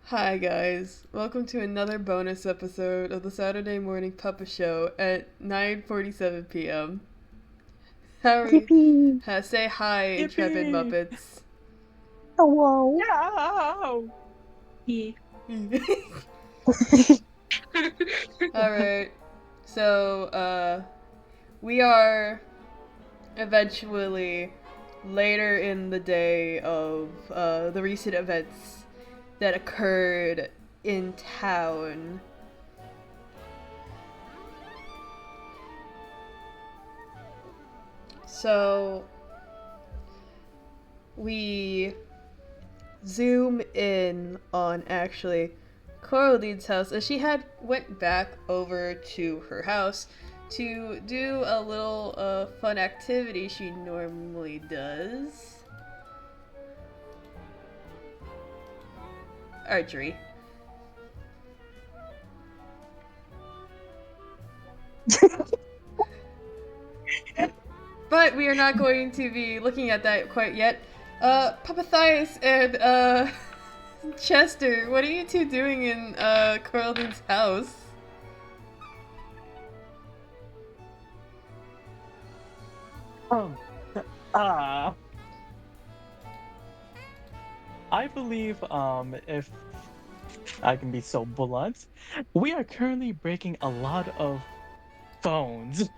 Hi guys, welcome to another bonus episode of the Saturday Morning Puppa Show at 9:47 p.m. How are you? Yippee! Say hi, intrepid Yippee! Muppets. Hello! No! Alright, so, we are eventually later in the day of, the recent events that occurred in town. So, we zoom in on actually Coraline's house, and she had went back over to her house to do a little fun activity she normally does. Archery. But we are not going to be looking at that quite yet. Papathias and Chester, what are you two doing in Coraline's house? Um, uh, I believe, if I can be so blunt, we are currently breaking a lot of phones.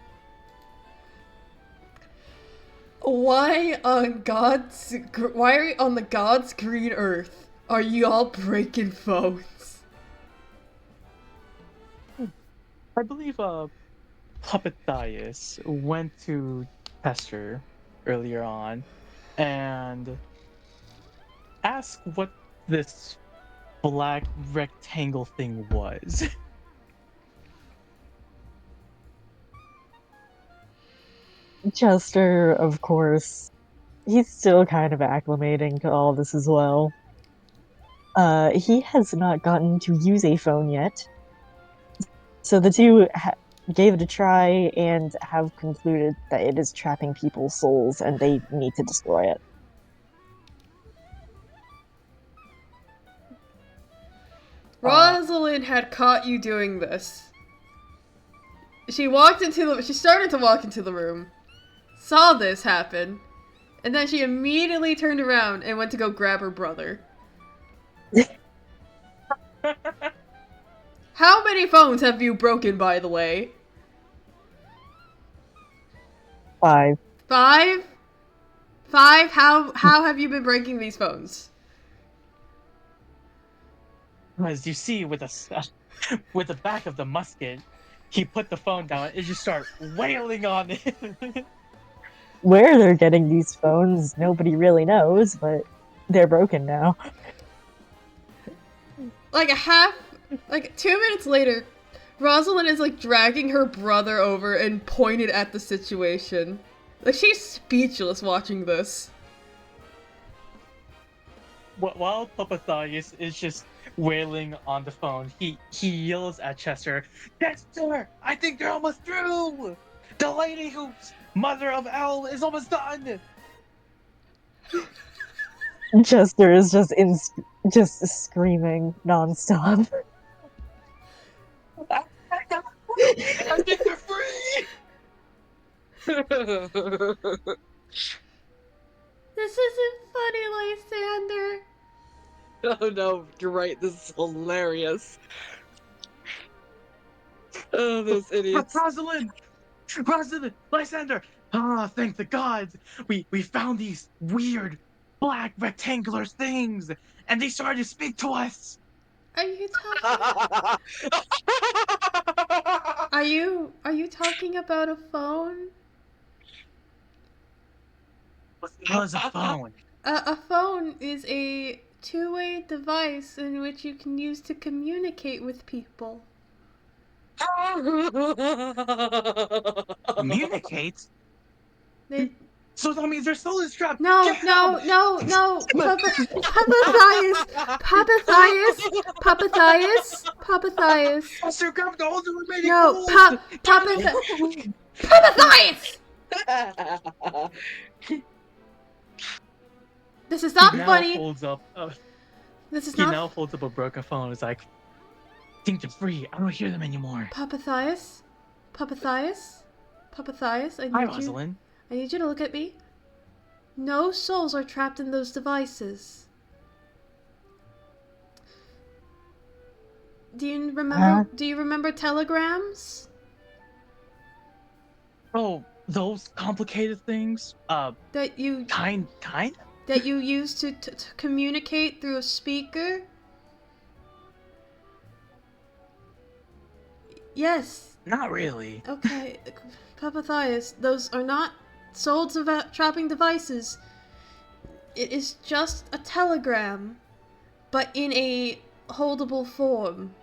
Why on the God's green earth are you all breaking phones? I believe, Puppethias went to Chester earlier on and asked what this black rectangle thing was. Chester, of course, he's still kind of acclimating to all this as well. He has not gotten to use a phone yet, so the two gave it a try and have concluded that it is trapping people's souls and they need to destroy it. Rosalind had caught you doing this. She started to walk into the room, saw this happen, and then she immediately turned around and went to go grab her brother. How many phones have you broken, by the way? 5. 5? 5? How have you been breaking these phones? As you see, with with the back of the musket, he put the phone down and just started wailing on it. Where they're getting these phones, nobody really knows, but they're broken now. Like 2 minutes later, Rosalind is like dragging her brother over and pointed at the situation. Like she's speechless watching this. While Papathias is just wailing on the phone, he yells at Chester, "Chester, I think they're almost through! The lady who's mother of L is almost done!" Chester is just screaming nonstop. I think they're free! This isn't funny, Lysander. Oh no, you're right, this is hilarious. Oh, those idiots. Rosalind! Rosalind! Lysander! Ah, thank the gods! We found these weird black rectangular things, and they started to speak to us! Are you talking? Are you talking about a phone? What the hell is a phone? A phone is a two-way device in which you can use to communicate with people. Communicate? They... So that means their soul is trapped! No, Get no, them! no, no! Papathias! Papathias! Papathias! Papathias! Master, grab the all the remaining No, gold! Papathias! This is not He now funny. holds up This is He not now holds up a broken phone. It's like, think you're free. I don't hear them anymore. Papathias? Papathias? Papathias, Hi, Rosalind. I need you to look at me. No souls are trapped in those devices. Do you remember telegrams? Oh, those complicated things? That you Kind? that you use to communicate through a speaker? Yes. Not really. Okay, Papathias, those are not souls trapping devices. It is just a telegram, but in a holdable form.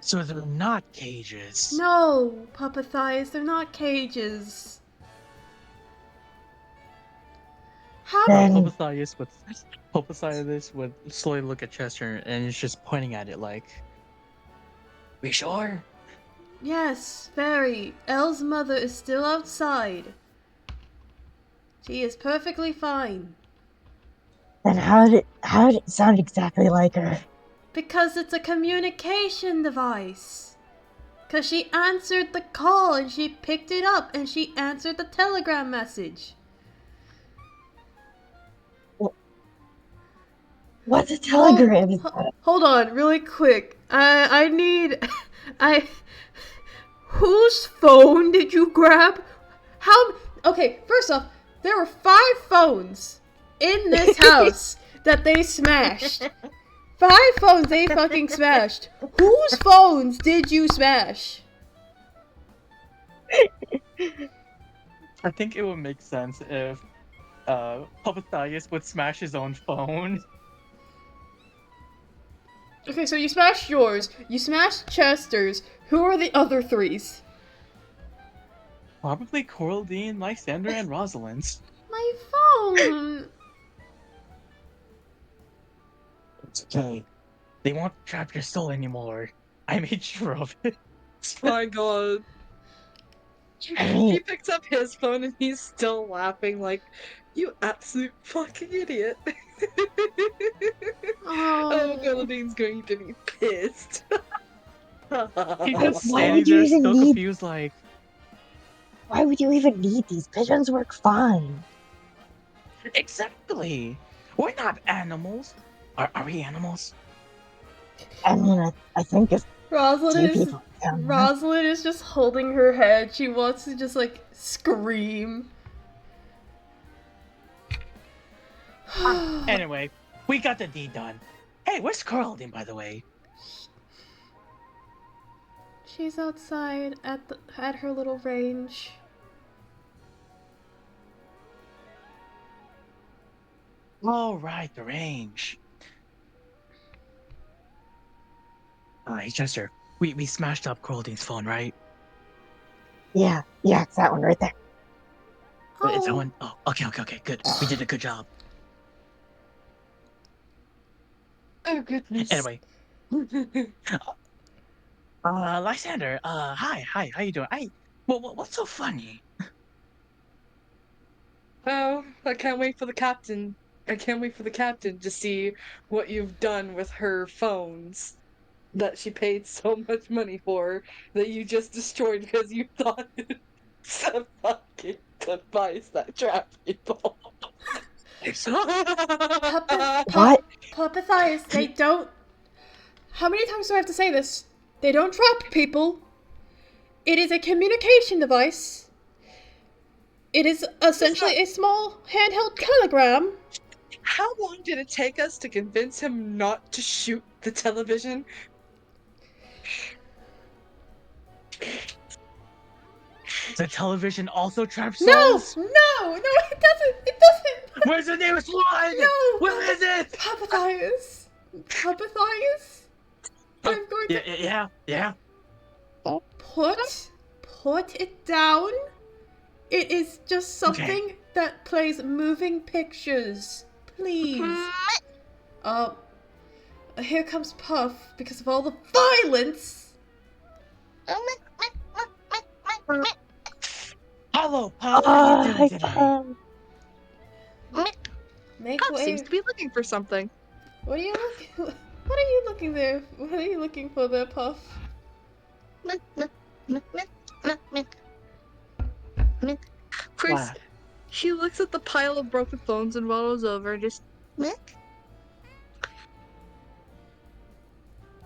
So they're not cages. No, Papathias, they're not cages. How Then- Popasius would slowly look at Chester and is just pointing at it like, we sure? Yes, very. Elle's mother is still outside. She is perfectly fine. Then how did it sound exactly like her? Because it's a communication device. Because she answered the call and she picked it up and she answered the telegram message. What's a telegram? Hold on, really quick. I need... Whose phone did you grab? Okay, first off, there were 5 phones in this house that they smashed. 5 phones they fucking smashed. Whose phones did you smash? I think it would make sense if Popasius would smash his own phone. Okay, so you smashed yours. You smashed Chester's. Who are the other 3s? Probably Coraline, Lysander, and Rosalind's. My phone. It's okay. They won't trap your soul anymore. I made sure of it. My god. He picks up his phone and he's still laughing like, you absolute fucking idiot. Oh, Geraldine's going to be pissed. He's just Why standing would you there even so need- confused like, Why would you even need these? Pigeons work fine. exactly! We're not animals. Are we animals? I mean, I think if Rosalind two is people come, Rosalind is just holding her head. She wants to just like scream. Anyway, we got the deed done. Hey, where's Coraline, by the way? She's outside at her little range. All right, the range. Hey, Chester, we smashed up Coraline's phone, right? yeah, it's that one right there. It's that one? Oh, okay, good. We did a good job. Oh goodness. Anyway. Lysander, hi, how you doing? What's so funny? Oh, I can't wait for the captain. I can't wait for the captain to see what you've done with her phones that she paid so much money for that you just destroyed because you thought it's a fucking device that trapped people. What? Papathias, they don't... How many times do I have to say this? They don't trap people. It is a communication device. It is essentially a small handheld telegram. How long did it take us to convince him not to shoot the television? The television also traps No, souls? no, it doesn't. It doesn't. Where's the nearest one? No. Where is it? Papathias. Papathias. I'm going to Yeah. put it down. It is just something that plays moving pictures. Please. Here comes Puff because of all the violence. Hello, Puff. How you doing Hi, today? Puff Make seems way. to be looking for something. What are you looking? What are you looking there? What are you looking for there, Puff? Chris, Wow. she looks at the pile of broken phones and waddles over, just.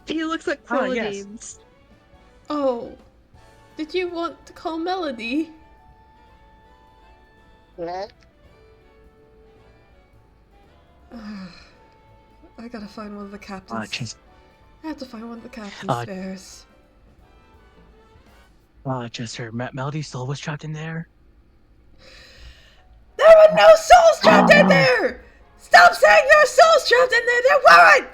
He looks at Ah, yes. Coraldine's. Oh, did you want to call Melody? I gotta find one of the captain's. Just, I have to find one of the captain's uh, spares. Chester, Melody still was trapped in there. There were no souls trapped Oh in no. there! Stop saying there are souls trapped in there! There weren't!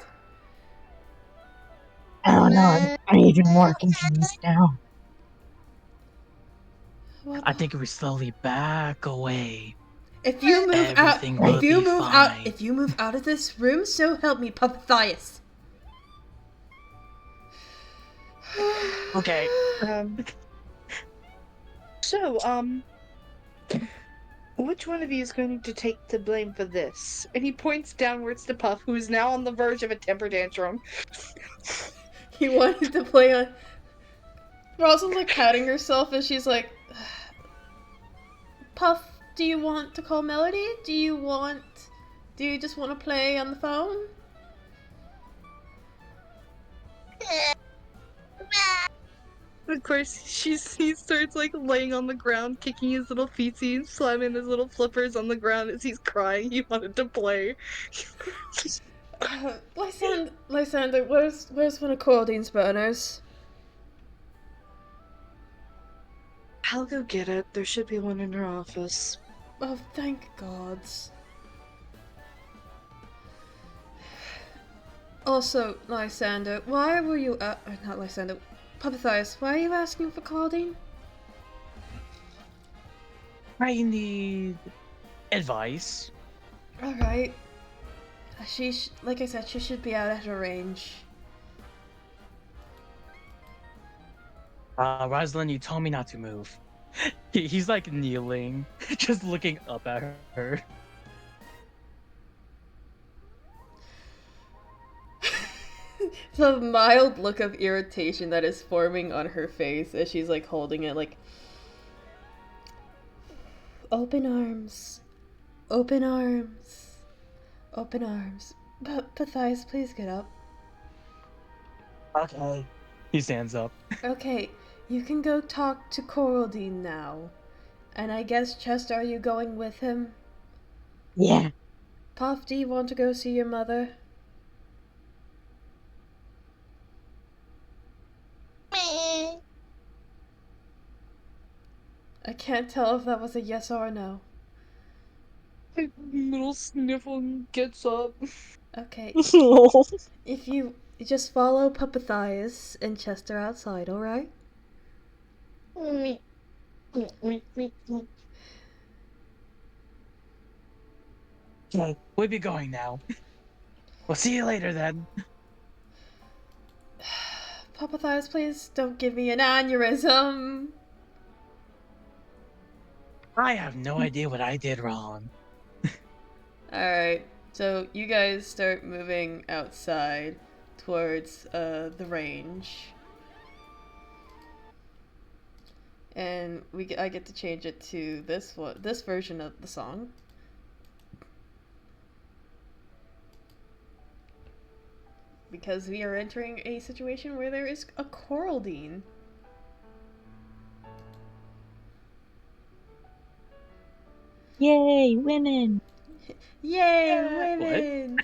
Oh no, I'm even more confused now. What? I think if we slowly back away, If you move out, everything will be fine. if you move out of this room, so help me, Papathias. Okay. So, which one of you is going to take the blame for this? And he points downwards to Puff, who is now on the verge of a temper tantrum. He wanted to play on. Rosalind's like patting herself as she's like, Puff, do you want to call Melody? Do you just want to play on the phone? Of course, he starts like laying on the ground, kicking his little feetsies, slamming his little flippers on the ground as he's crying. He wanted to play. Lysander, where's one of Coraldine's burners? I'll go get it. There should be one in her office. Oh, thank gods. Also, Lysander, why were you not Lysander, Papathias, why are you asking for Coraldine? I need advice. Alright. Like I said, she should be out at her range. Rosalind, you told me not to move. He's like kneeling, just looking up at her. The mild look of irritation that is forming on her face as she's like holding it like, open arms, open arms, open arms. Pathias, please get up. Okay. He stands up. Okay, you can go talk to Coraldine now. And I guess, Chester, are you going with him? Yeah. Puff, do you want to go see your mother? I can't tell if that was a yes or a no. Little sniffle gets up. Okay, if you just follow Papathias and Chester outside, alright? Okay, we'll be going now. We'll see you later then. Papathias, please don't give me an aneurysm. I have no idea what I did wrong. Alright, so you guys start moving outside towards the range. And I get to change it to this version of the song. Because we are entering a situation where there is a Coraldine. Yay, women! Yay, women!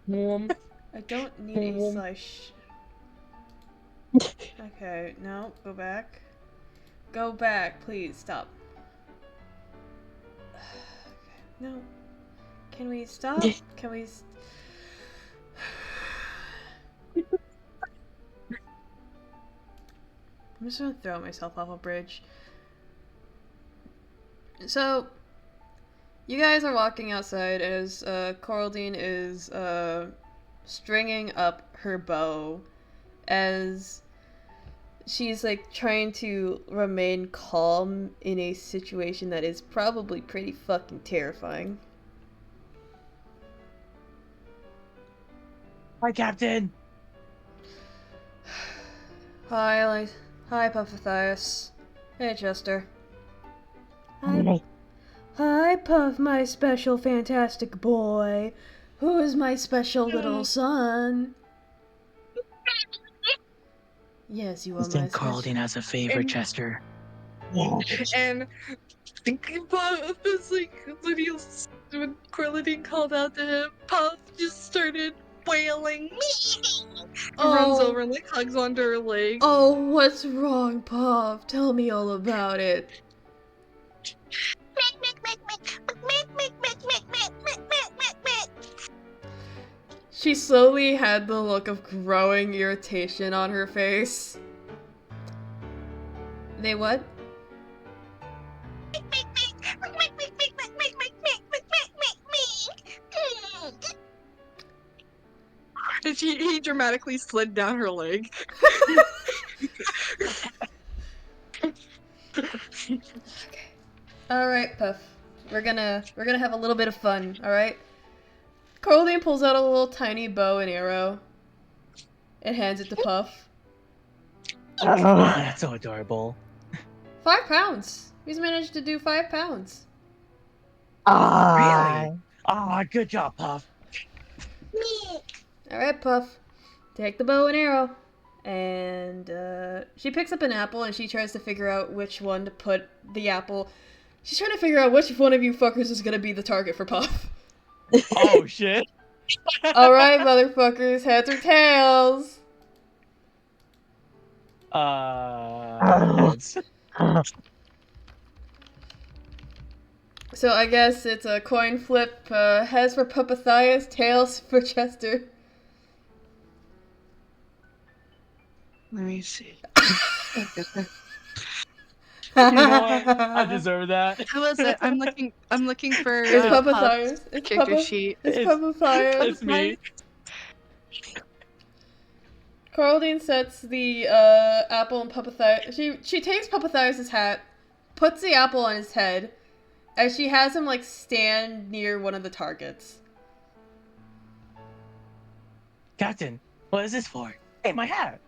Mom. I don't need a slash. Okay, no, go back. Go back, please, stop. No. Can we stop? Can we... I'm just gonna throw myself off a bridge. So, you guys are walking outside as Coraldine is stringing up her bow as she's like trying to remain calm in a situation that is probably pretty fucking terrifying. Hi, Captain. Hi, hi, Puffathias. Hey, Chester. Hi. Hi, Puff, my special fantastic boy. Who is my special little son? Yes, you are I my think special... Carlton has a favorite, And- Chester. And Puff is like, when Corladine called out to him, Puff just started wailing. Runs over and like hugs onto her leg. Oh, what's wrong, Puff? Tell me all about it. She slowly had the look of growing irritation on her face. They what? And he dramatically slid down her leg. Alright, Puff. We're gonna have a little bit of fun, alright? Coraldine pulls out a little tiny bow and arrow and hands it to Puff. Oh, Oh, that's so adorable. 5 pounds! He's managed to do 5 pounds. ah. Really? Ah, good job, Puff. Alright, Puff. Take the bow and arrow. And she picks up an apple and she tries to figure out which one to put the apple. She's trying to figure out which one of you fuckers is gonna be the target for Puff. Oh shit. Alright, motherfuckers, heads or tails? Heads. So I guess it's a coin flip. Heads for Puppathias, tails for Chester. Let me see. You know what? I deserve that. Who is it? I'm looking for It's Puff's Puppathias. It's character sheet. It's It's- Puppathias. It's me. Carldine sets the apple in Puppathias. She takes Puppathias' hat, puts the apple on his head, and she has him like stand near one of the targets. Captain, what is this for? Hey, my hat.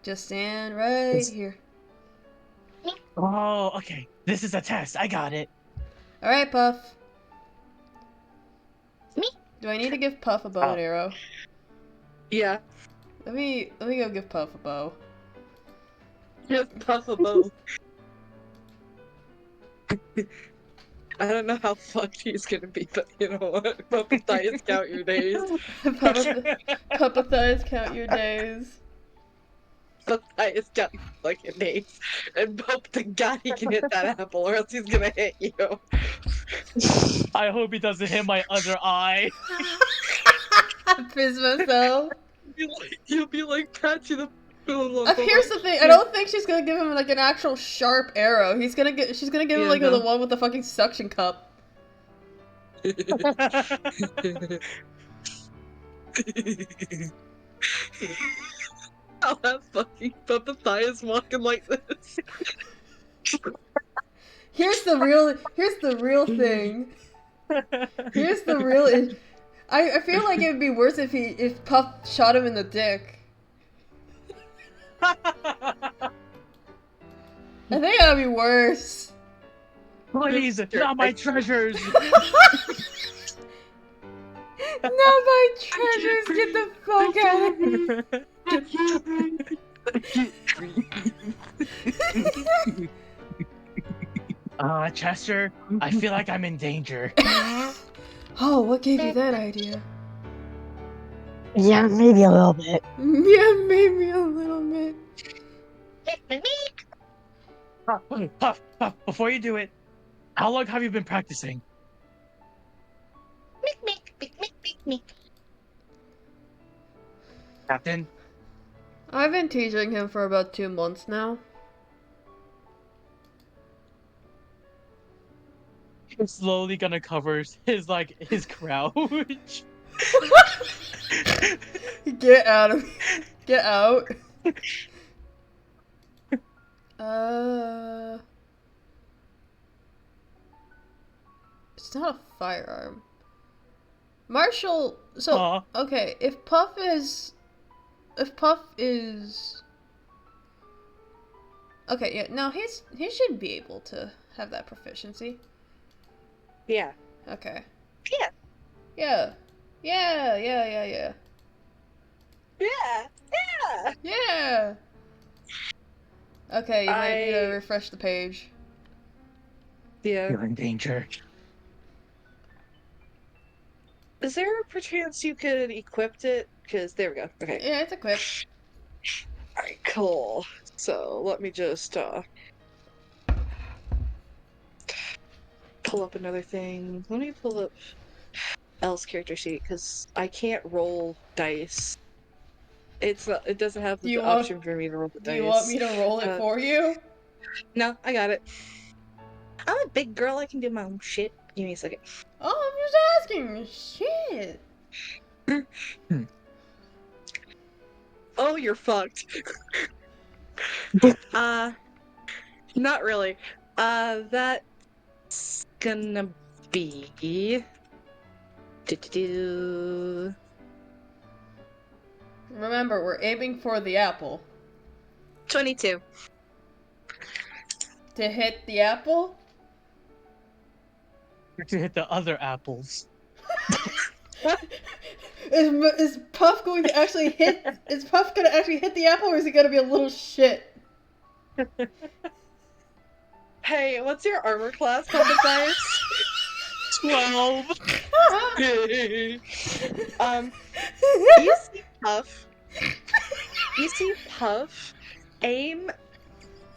Just stand right It's- here. Oh, okay. This is a test. I got it. All right, Puff. Do I need to give Puff a bow and arrow? Yeah. Let me go give Puff a bow. Give Puff a bow. I don't know how fucked he's gonna be, but you know what? Puppathias, count your days. Puppathias, count your days. Puppathias, count your fucking days. And hope to God he can hit that apple, or else he's gonna hit you. I hope he doesn't hit my other eye. Fizz myself. You'll be like Patsy the. Here's the thing. I don't think she's gonna give him like an actual sharp arrow. She's gonna give him Yeah, like no. the one with the fucking suction cup. I'll have fucking Puppathias walking like this. Here's the real thing. Here's the real. I feel like it would be worse if Puff shot him in the dick. I think that would be worse. Please, not my treasures. Not my treasures. Get the fuck out of here. Chester, I feel like I'm in danger. Oh, what gave you that idea? Yeah, maybe a little bit. Yeah, maybe a little bit. Puff, before you do it, how long have you been practicing? Captain? I've been teaching him for about 2 months now. He's slowly gonna cover his crouch. Get out of Get out. It's not a firearm. Marshall. So okay, if Puff is. Okay, yeah, no, he should be able to have that proficiency. Yeah. Okay. Yeah. Yeah. Yeah. Yeah. Yeah. Yeah. Okay, you might need to refresh the page. Yeah. You're in danger. Is there a perchance you could equip it? Because there we go. Okay. Yeah, it's equipped. Alright, cool. So let me just pull up another thing. Let me pull up Elle's character sheet because I can't roll dice. It's not, it doesn't have Do the you want option for me to roll the Do you want dice. me to roll it Uh, for you? No, I got it. I'm a big girl. I can do my own shit. Give me a second. Oh, I'm just asking. Shit. Oh, you're fucked. Not really. That's gonna be. Do-do-do. Remember, we're aiming for the apple. 22. To hit the apple? To hit the other apples. Is Puff going to actually hit? Is Puff gonna actually hit the apple, or is he gonna be a little shit? Hey, what's your armor class, Puppet Dice? 12. You see Puff. You see Puff aim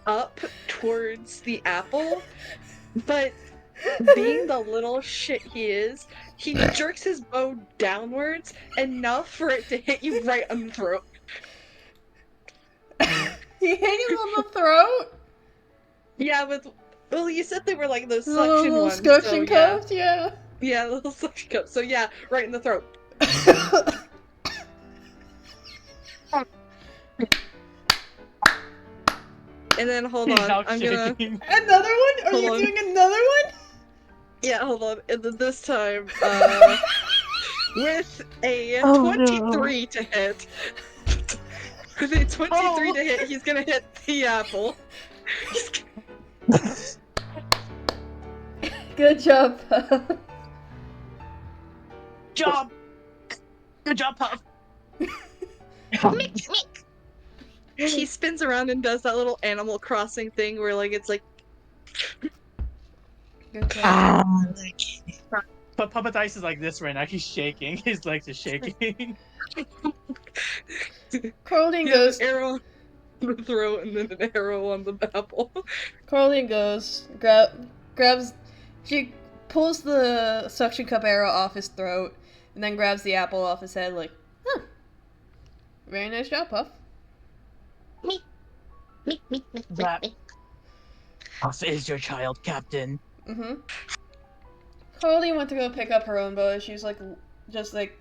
up towards the apple, but being the little shit he is, he jerks his bow downwards enough for it to hit you right on the throat. He hit him on the throat. Yeah, well, you said they were like those The suction little ones. suction So yeah, cups, yeah. yeah, little suction cups. So yeah, right in the throat. And then hold He's on, now I'm gonna. shaking. Another one? Are Hold you on. doing another one? Yeah, hold on. And then this time, with a Oh, 23 to hit. With a 23 to hit, he's gonna hit the apple. Good job. Job. Good job, Puff. He spins around and does that little Animal Crossing thing where, like, it's like. Good job. But Puppet Dice is like this right now. He's shaking. His legs are shaking. Coraldine He has goes. an arrow on the throat and then an arrow on the apple. Coraldine goes. Grabs. She pulls the suction cup arrow off his throat, and then grabs the apple off his head. Like, huh. Very nice job, Puff. That Puff is your child, Captain. Mm-hmm. Coraldine went to go pick up her own bow. She was like, just like,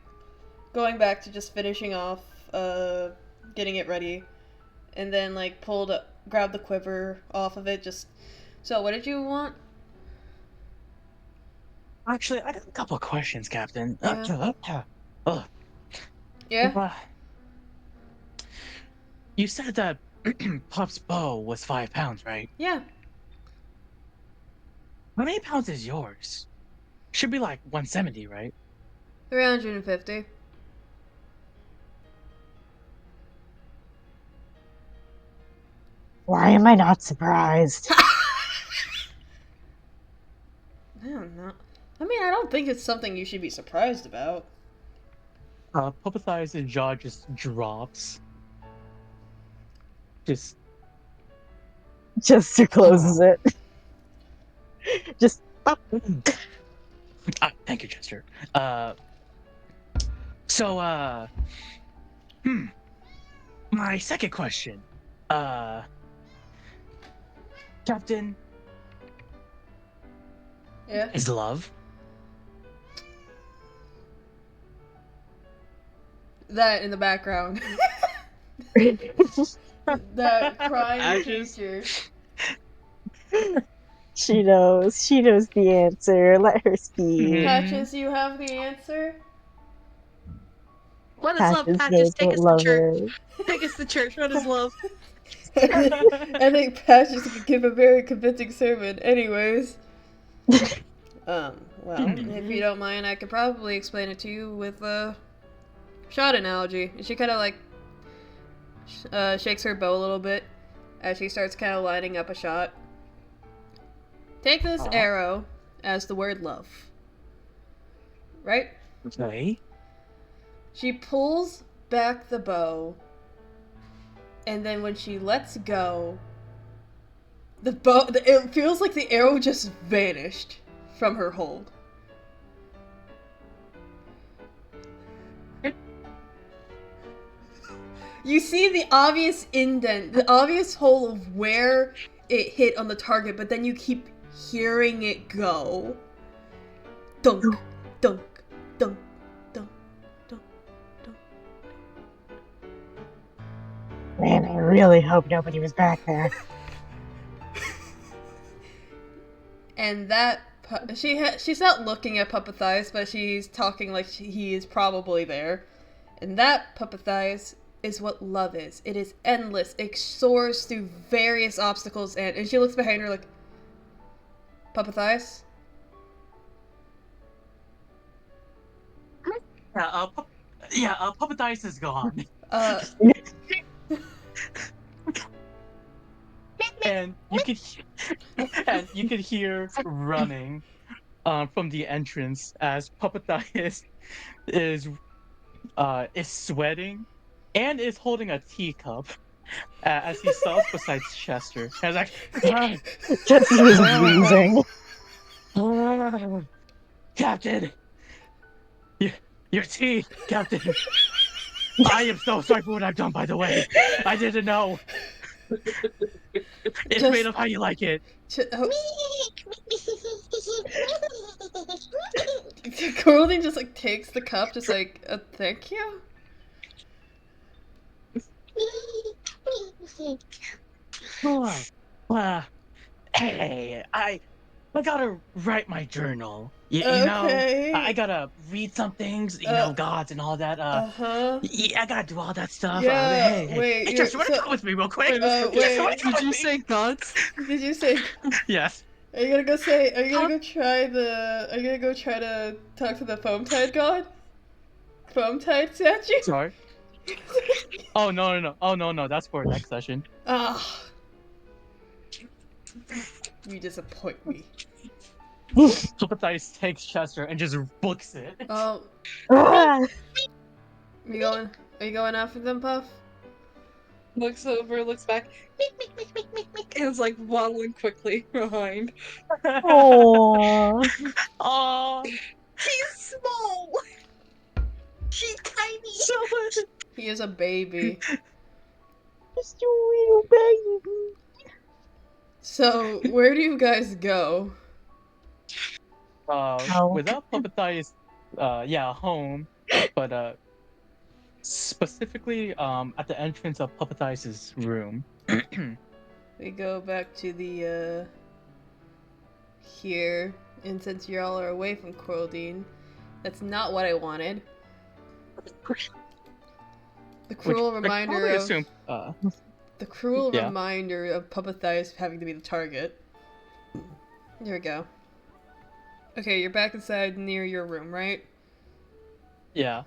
going back to just finishing off, getting it ready, and then like grabbed the quiver off of it. Just so, what did you want? Actually, I got a couple of questions, Captain. Yeah. You said that Puff's bow was 5 pounds, right? Yeah. How many pounds is yours? Should be like 170, right? 350. Why am I not surprised? I don't know. I mean, I don't think it's something you should be surprised about. Puppet Thigh's jaw just drops. Just Closes it. Just up. Thank you, Chester. My second question. Captain, Yeah. is love? That in the background. That crying Ashes. creature. She knows. She knows the answer. Let her speak. Mhm. Patches, you have the answer? What is love, Patches Patches? knows Take what us to love church. is. Take us to church. What is love? I think Patches could give a very convincing sermon. Anyways. Well, if you don't mind, I could probably explain it to you with a shot analogy. And she kind of like shakes her bow a little bit as she starts kind of lining up a shot. Take this Uh-huh. arrow as the word love. Right? Okay. She pulls back the bow, and then when she lets go, it feels like the arrow just vanished from her hold. You see the obvious indent, the obvious hole of where it hit on the target, but then you keep hearing it go. Dunk, dunk, dunk, dunk, dunk, dunk. Man, I really hope nobody was back there. And that she's not looking at Puppethias, but she's talking like he is probably there. And that, Puppethias, is what love is. It is endless. It soars through various obstacles, and she looks behind her like, Puppethias? Puppet Dice is gone. And you could hear running from the entrance as Puppet Dice is sweating and is holding a teacup as he stops beside Chester. And is like, Chester is wheezing. Captain, your tea, Captain. I am so sorry for what I've done. By the way, I didn't know. It's Just- made of how you like it. Coraline just like takes the cup, just like, thank you? Hey, I gotta write my journal. You know, Okay. I gotta read some things. You know, gods and all that. Uh-huh. Yeah, I gotta do all that stuff. Yeah, Hey, wait, Jess, you wanna come with me real quick? Wait, wait. did you say gods? Did you say... Yes. Are you gonna go try to talk to the foam tide god? Foam tide statue? Sorry. Oh no. Oh no. That's for next session. Ah. You disappoint me. Sympathize takes Chester and just books it. Oh, Ah, are you going after them, Puff? Looks over, looks back, and is like waddling quickly behind. Aww. Oh, He's small. She's tiny. He is a baby. Just a little baby. So, where do you guys go? without Puppetize, home, but specifically at the entrance of Puppetize's room. We go back to the, here, and since y'all are away from Coraldine, that's not what I wanted. The cruel reminder of... Assume, the cruel yeah. reminder of Puppethias having to be the target. There we go. Okay, you're back inside near your room, right? Yeah.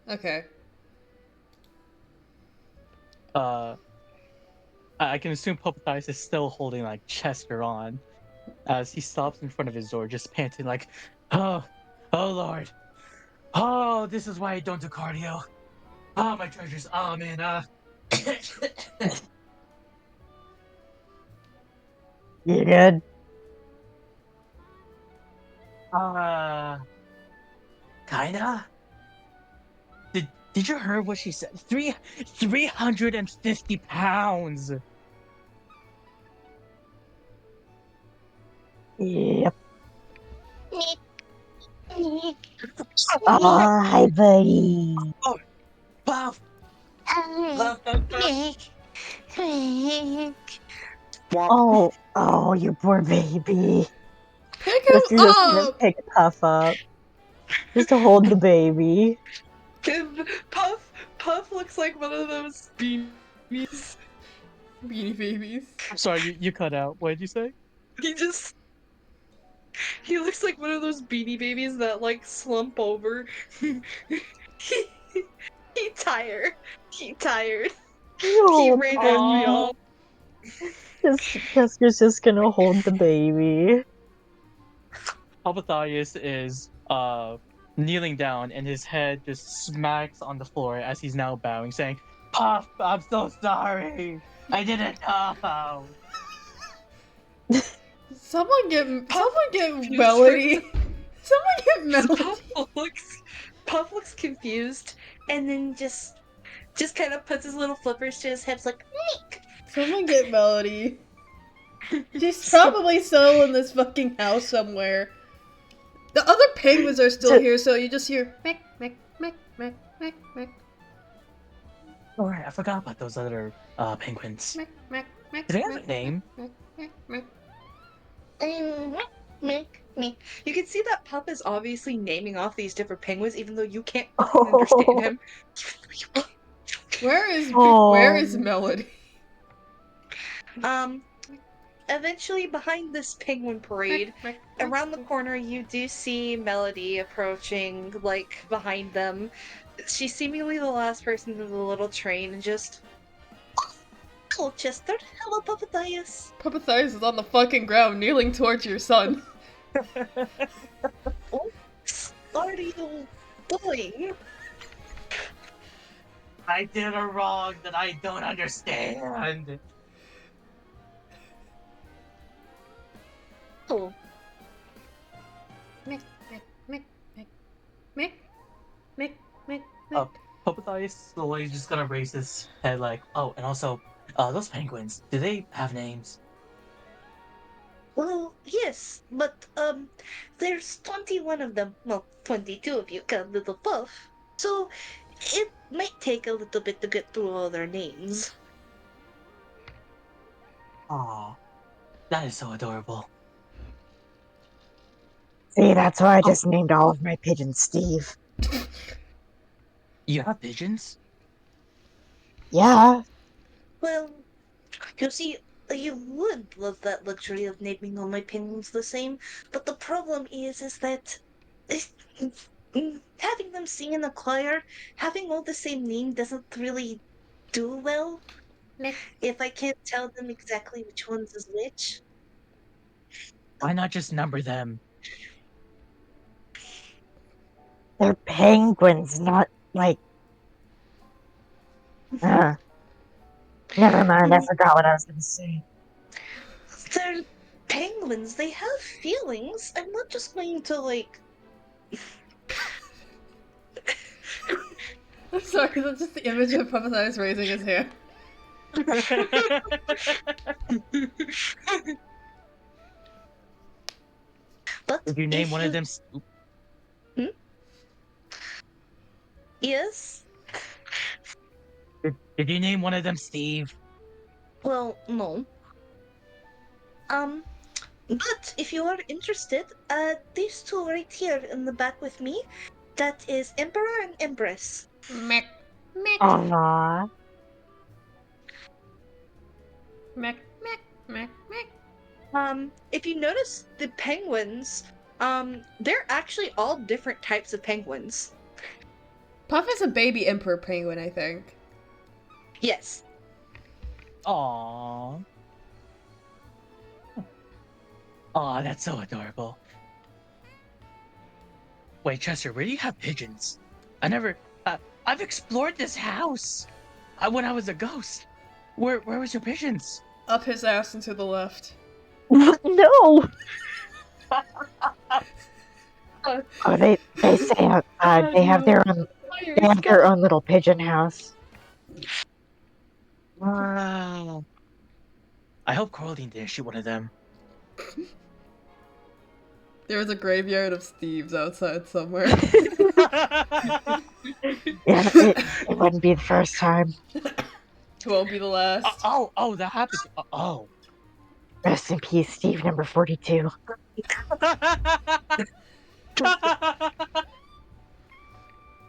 Okay. I can assume Puppetize is still holding like Chester on as he stops in front of his door, just panting like, "Oh Lord, oh, this is why I don't do cardio. Oh, my treasures. Oh man, You good? Kinda. Did you hear what she said? 350 pounds. Yep. Oh, hi, buddy. Puff. Oh, you poor baby. Pick him Chester's just gonna up! pick Puff up. Just to hold the baby. Puff looks like one of those beanies. Beanie Babies. I'm sorry, you cut out. What did you say? He just he looks like one of those beanie babies that like slump over. he he tired. He tired. He Oh, ran at me Aw. all. Chester's just gonna hold the baby. Albathius is kneeling down and his head just smacks on the floor as he's now bowing, saying, Puff, I'm so sorry. I didn't know. Someone get Puff Melody. Someone get Melody. Puff looks confused and then just kind of puts his little flippers to his hips like Meek. Someone get Melody. She's So- probably still in this fucking house somewhere. The other penguins are still here, so you just hear mech, mech, mech, mech, mech, mech, All right, I forgot about those other penguins. mech, mech, mech. Do they have a mech, name? mech, mech, mech. Meek. You can see that Puff is obviously naming off these different penguins, even though you can't fucking understand him. Where is Oh. Melody? Um, eventually, behind this penguin parade, Mech, mech, mech, around the mech. corner, you do see Melody approaching, like, behind them. She's seemingly the last person in the little train, and just. Hello, Chester. Hello, Papadayas. Papa Thighs is on the fucking ground, kneeling towards your son. What are you doing? I did a wrong that I don't understand. Oh, Mech, mech, mech, mech, mech, mech, mech, Oh, mech. Popathias slowly just gonna raise his head like, oh, and also, those penguins, do they have names? well, yes, but, there's 21 of them. Well, 22 if you count Little Puff. So, it might take a little bit to get through all their names. Aw, that is so adorable. See, that's why I just named all of my pigeons Steve. You have pigeons? Yeah. Well, you see, you would love that luxury of naming all my penguins the same, but the problem is that is- having them sing in a choir, having all the same name doesn't really do well Mech. if I can't tell them exactly which one's is which. Why not just number them? They're penguins, not like. Uh, Never mind, I forgot what I was gonna say. They're penguins, they have feelings. I'm not just going to, like. I'm sorry, that's just the image of Papa Thighs raising his hand. But Did you name if one of you. them? Yes? Did you name one of them Steve? Well, no. Um, but if you are interested, these two right here in the back with me, that is Emperor and Empress. Mech, mech, Aw. mech, mech, mech, mech. If you notice the penguins, they're actually all different types of penguins. Puff is a baby emperor penguin, I think. Yes. Aww. Aw, that's so adorable. Wait, Chester, where do you have pigeons? I've explored this house. When I was a ghost. Where was your pigeons? Up his ass and to the left. No! Uh, Oh, they say they have their own little pigeon house. Wow. I hope Coraline didn't shoot one of them. There was a graveyard of Steves outside somewhere. Yeah, it wouldn't be the first time. It won't be the last. Oh, that happened. Oh. Rest in peace, Steve, number 42.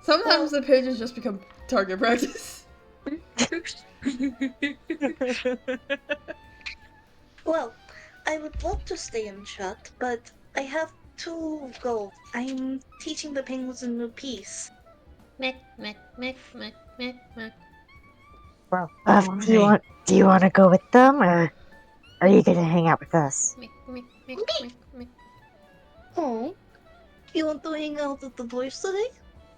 Sometimes the pages just become target practice. Well, I would love to stay and chat, but I have to go. I'm teaching the penguins a new piece. Mech, mech, mech, mech, mech, mech. Well, do you want to go with them, or are you gonna hang out with us? Mech, mech, mech, mech, mech. Oh, you want to hang out with the boys today?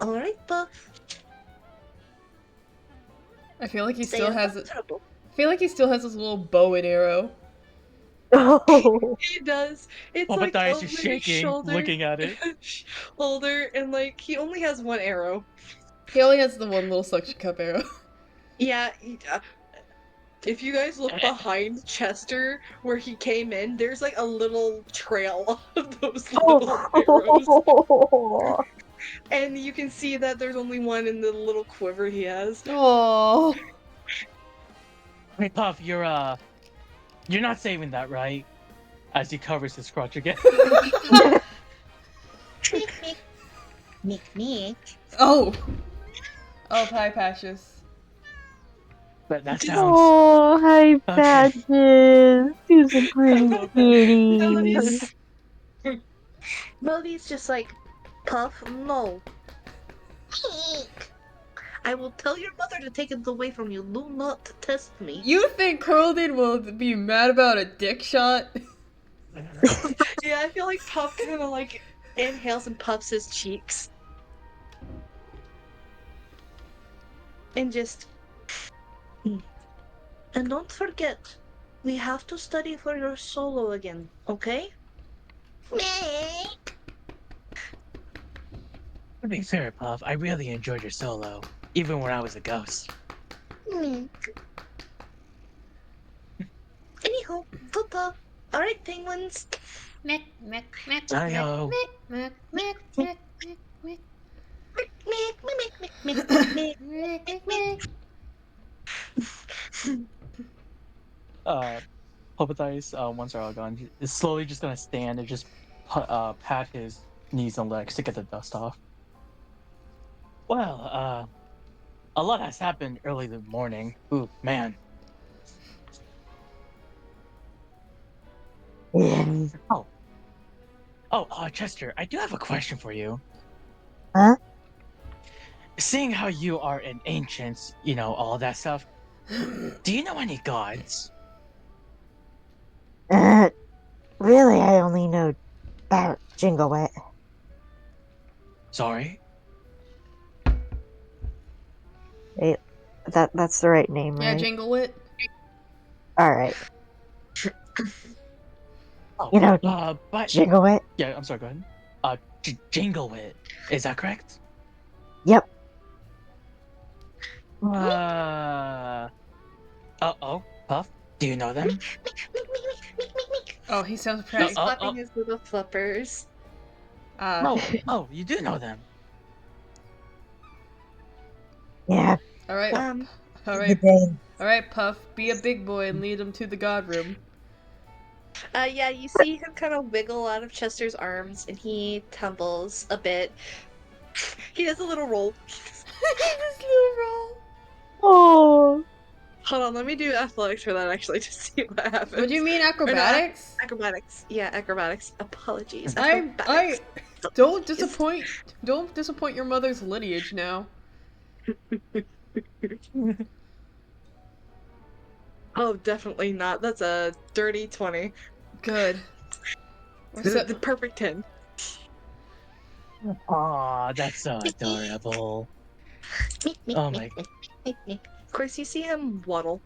Alright, but I feel like he stay still has. uncomfortable. I feel like he still has his little bow and arrow. Oh, He does. It's like Obadiah is over just his shaking, shoulder. looking at it. Shoulder, and like he only has one arrow. He only has the one little suction cup arrow. Yeah, if you guys look behind Chester where he came in, there's like a little trail of those little arrows. oh. And you can see that there's only one in the little quiver he has. Oh. Hey, Puff, you're not saving that, right? As he covers his crotch again. Meek, meek. Meek, meek. Oh. Oh, hi, Patches. But that sounds Oh, hi, okay. Patches. Who's a pretty Hello, kitty? Melody's Melody's just like, Puff, no. Meek. I will tell your mother to take it away from you. Do not test me. You think Curlden will be mad about a dick shot? Yeah, I feel like Puff kind of like inhales and puffs his cheeks. And just. And don't forget, we have to study for your solo again, okay? Meek. To be fair, Puff, I really enjoyed your solo, even when I was a ghost. Meek. Anyhow, Papa. Alright, penguins. Mech, mech, mech, Hi-ho. mech, mech, mech, mech, mech, Meek, meek, meek, meek, meek, meek, mech, meek, mech. meek. Obadiah's, once they're all gone, is slowly just gonna stand and just pat his knees and legs to get the dust off. Well, a lot has happened early this morning. Ooh, man. Yeah. Chester, I do have a question for you. Huh? Seeing how you are an ancient, all that stuff, do you know any gods? Really, I only know about Jinglewood. Sorry? Wait, that's the right name, Yeah, right? Jinglewit. Alright. Oh, You know, but Jinglewood? yeah, I'm sorry. Go ahead. Jinglewit, is that correct? Yep. Puff, do you know them? Oh, he sounds He's proud. clapping his little flippers. You do know them. Yeah. All right, Um, all Good right, day. all right, Puff. Be a big boy and lead him to the god room. Yeah, you see him kind of wiggle out of Chester's arms and he tumbles a bit. He does a little roll. This little roll. Oh. Hold on, let me do athletics for that actually to see what happens. What do you mean Or no, acrobatics? acrobatics. Yeah, acrobatics. Apologies. I Acrobatics. don't disappoint your mother's lineage now. Oh, definitely not. That's a dirty 20. Good. We're The perfect 10. Aw, that's so adorable. Oh my. Of course, you see him waddle.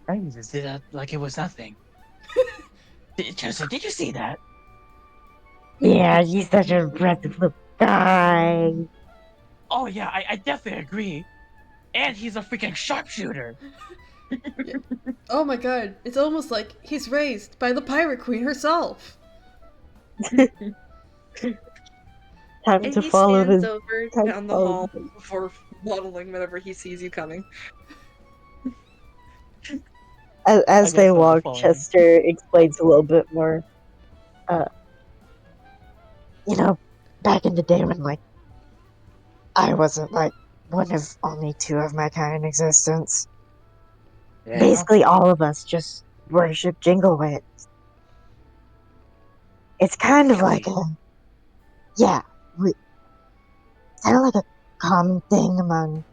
I just did that like it was nothing. Chester, did you see that? Yeah, he's such a impressive little guy. Oh yeah, I definitely agree. And he's a freaking sharpshooter. Oh my god, it's almost like he's raised by the pirate queen herself. Time And to he follow stands the over time down to the follow hall the- before waddling whenever he sees you coming. As they guess I'll be walk, following him. Chester explains a little bit more. Uh, back in the day when I wasn't one of only two of my kind in existence. Yeah. Basically, all of us just worship Jinglewit. It's kind of like Really? yeah, we, kind of like a common thing among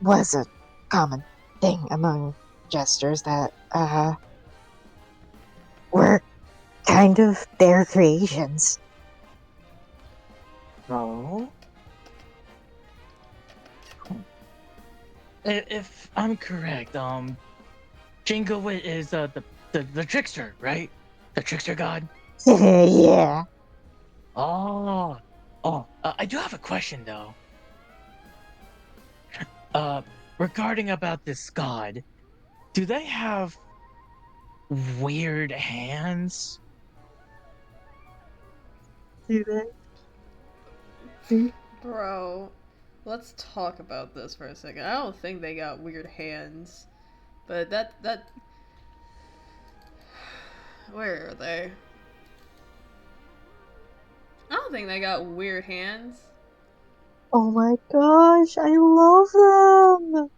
was a common thing among jesters that were kind of their creations. No. If I'm correct, Jingawit is the trickster, right? The trickster god. Yeah. Oh, I do have a question though. Uh, regarding about this god, do they have weird hands? Do they? Bro, let's talk about this for a second. I don't think they got weird hands. But that where are they? I don't think they got weird hands. Oh my gosh, I love them.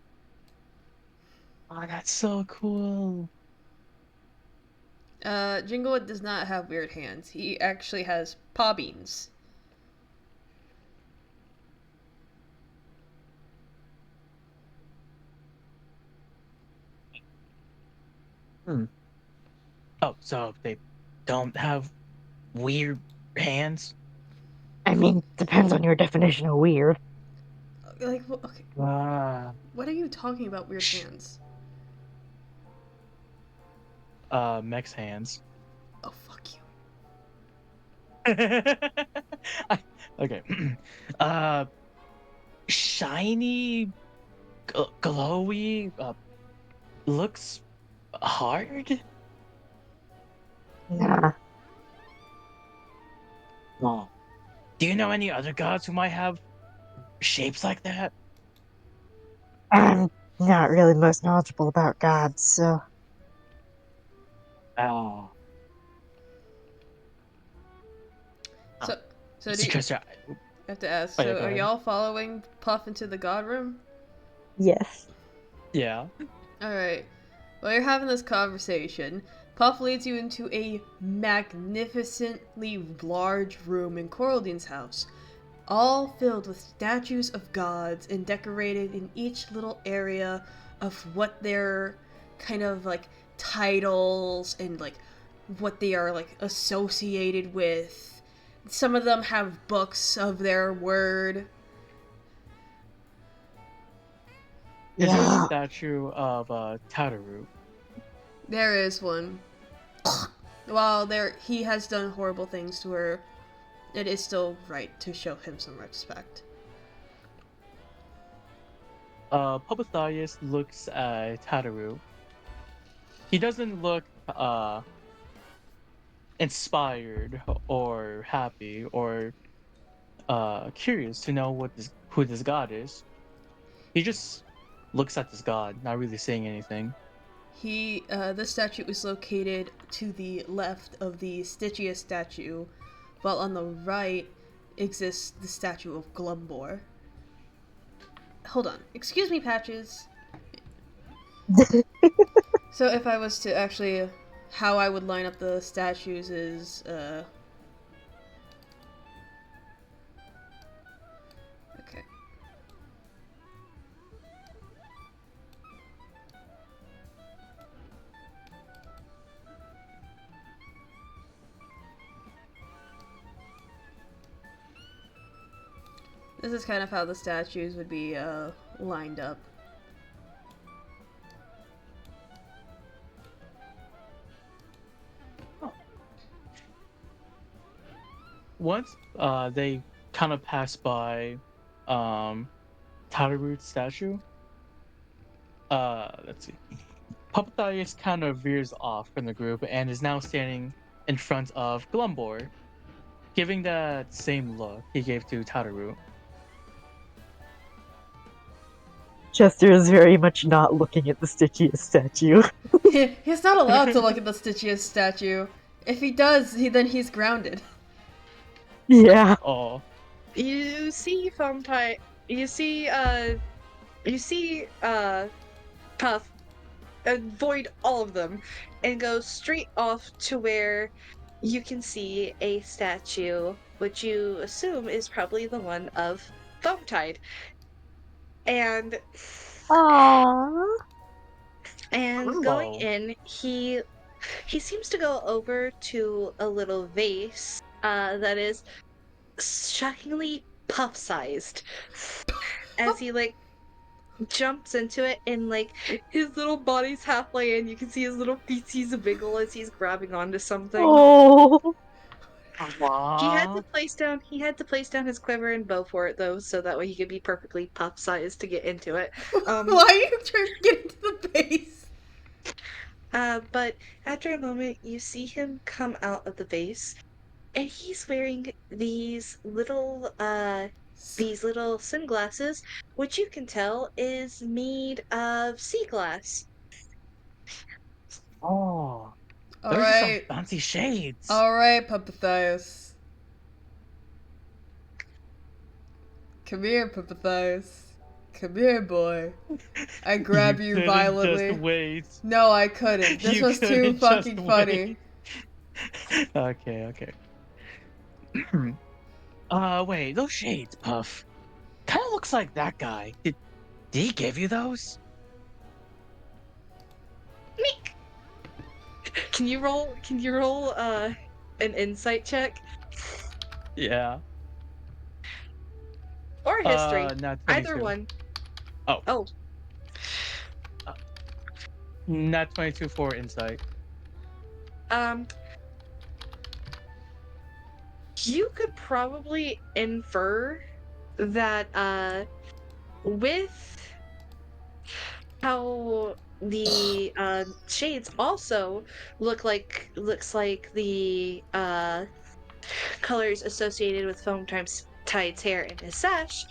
Oh, that's so cool. Jinglewood does not have weird hands. He actually has paw beans. Hmm. Oh, so they don't have weird hands? I mean, depends on your definition of weird. Like, okay, Ah. what are you talking about? Weird Sh- hands? Mech's hands. Oh fuck you. Okay. uh, shiny, glowy, looks hard. Nah, Oh. Do you know any other gods who might have shapes like that? I'm not really most knowledgeable about gods, so Oh, So, so do it's you just. have to ask? Oh yeah, So, go are ahead. y'all following Puff into the god room? yes. Yeah. All right. While you're having this conversation, Puff leads you into a magnificently large room in Coraldine's house, all filled with statues of gods and decorated in each little area of what their kind of like titles and like what they are like associated with. Some of them have books of their word. Is there a Yeah. statue of Tataru? There is one. While there he has done horrible things to her, it is still right to show him some respect. Papathaius looks at Tataru. He doesn't look inspired or happy or curious to know who this god is. He just looks at this god, not really saying anything. This statue is located to the left of the Stygia statue, while on the right exists the statue of Glumbor. Hold on, excuse me, Patches. So if I was to actually, how I would line up the statues is, okay. This is kind of how the statues would be lined up. Once they kind of pass by Tataru's statue, let's see. Papathaius kind of veers off from the group and is now standing in front of Glumbor, giving that same look he gave to Tataru. Chester is very much not looking at the Stitchiest statue. He's not allowed to look at the Stitchiest statue. If he does, then he's grounded. Yeah. Oh. You see Foamtide. You see Puff avoid all of them and go straight off to where you can see a statue, which you assume is probably the one of Foamtide. And Aww. going Oh. in, he seems to go over to a little vase that is shockingly puff-sized as he like jumps into it and like his little body's halfway in. You can see his little feetsies wiggle as he's grabbing onto something. Oh. He had to Aww. place down his quiver and bow for it though, so that way he could be perfectly puff sized to get into it. Why are you trying to get into the base? But after a moment you see him come out of the vase and he's wearing these little sunglasses, which you can tell is made of sea glass. Oh. All Those are some right, fancy shades. all right, Puppathias. Come here, Puppathias. Come here, boy. I grab you couldn't violently. Just wait. No, I couldn't. This You was too couldn't fucking just funny. Okay. Wait, those shades, Puff. Kinda looks like that guy. Did he give you those? Can you roll an insight check? Yeah. Or history. Not 22. Either one. Oh. Not 22 for insight. You could probably infer that with how the shades also looks like the colors associated with Tide's hair and his sash,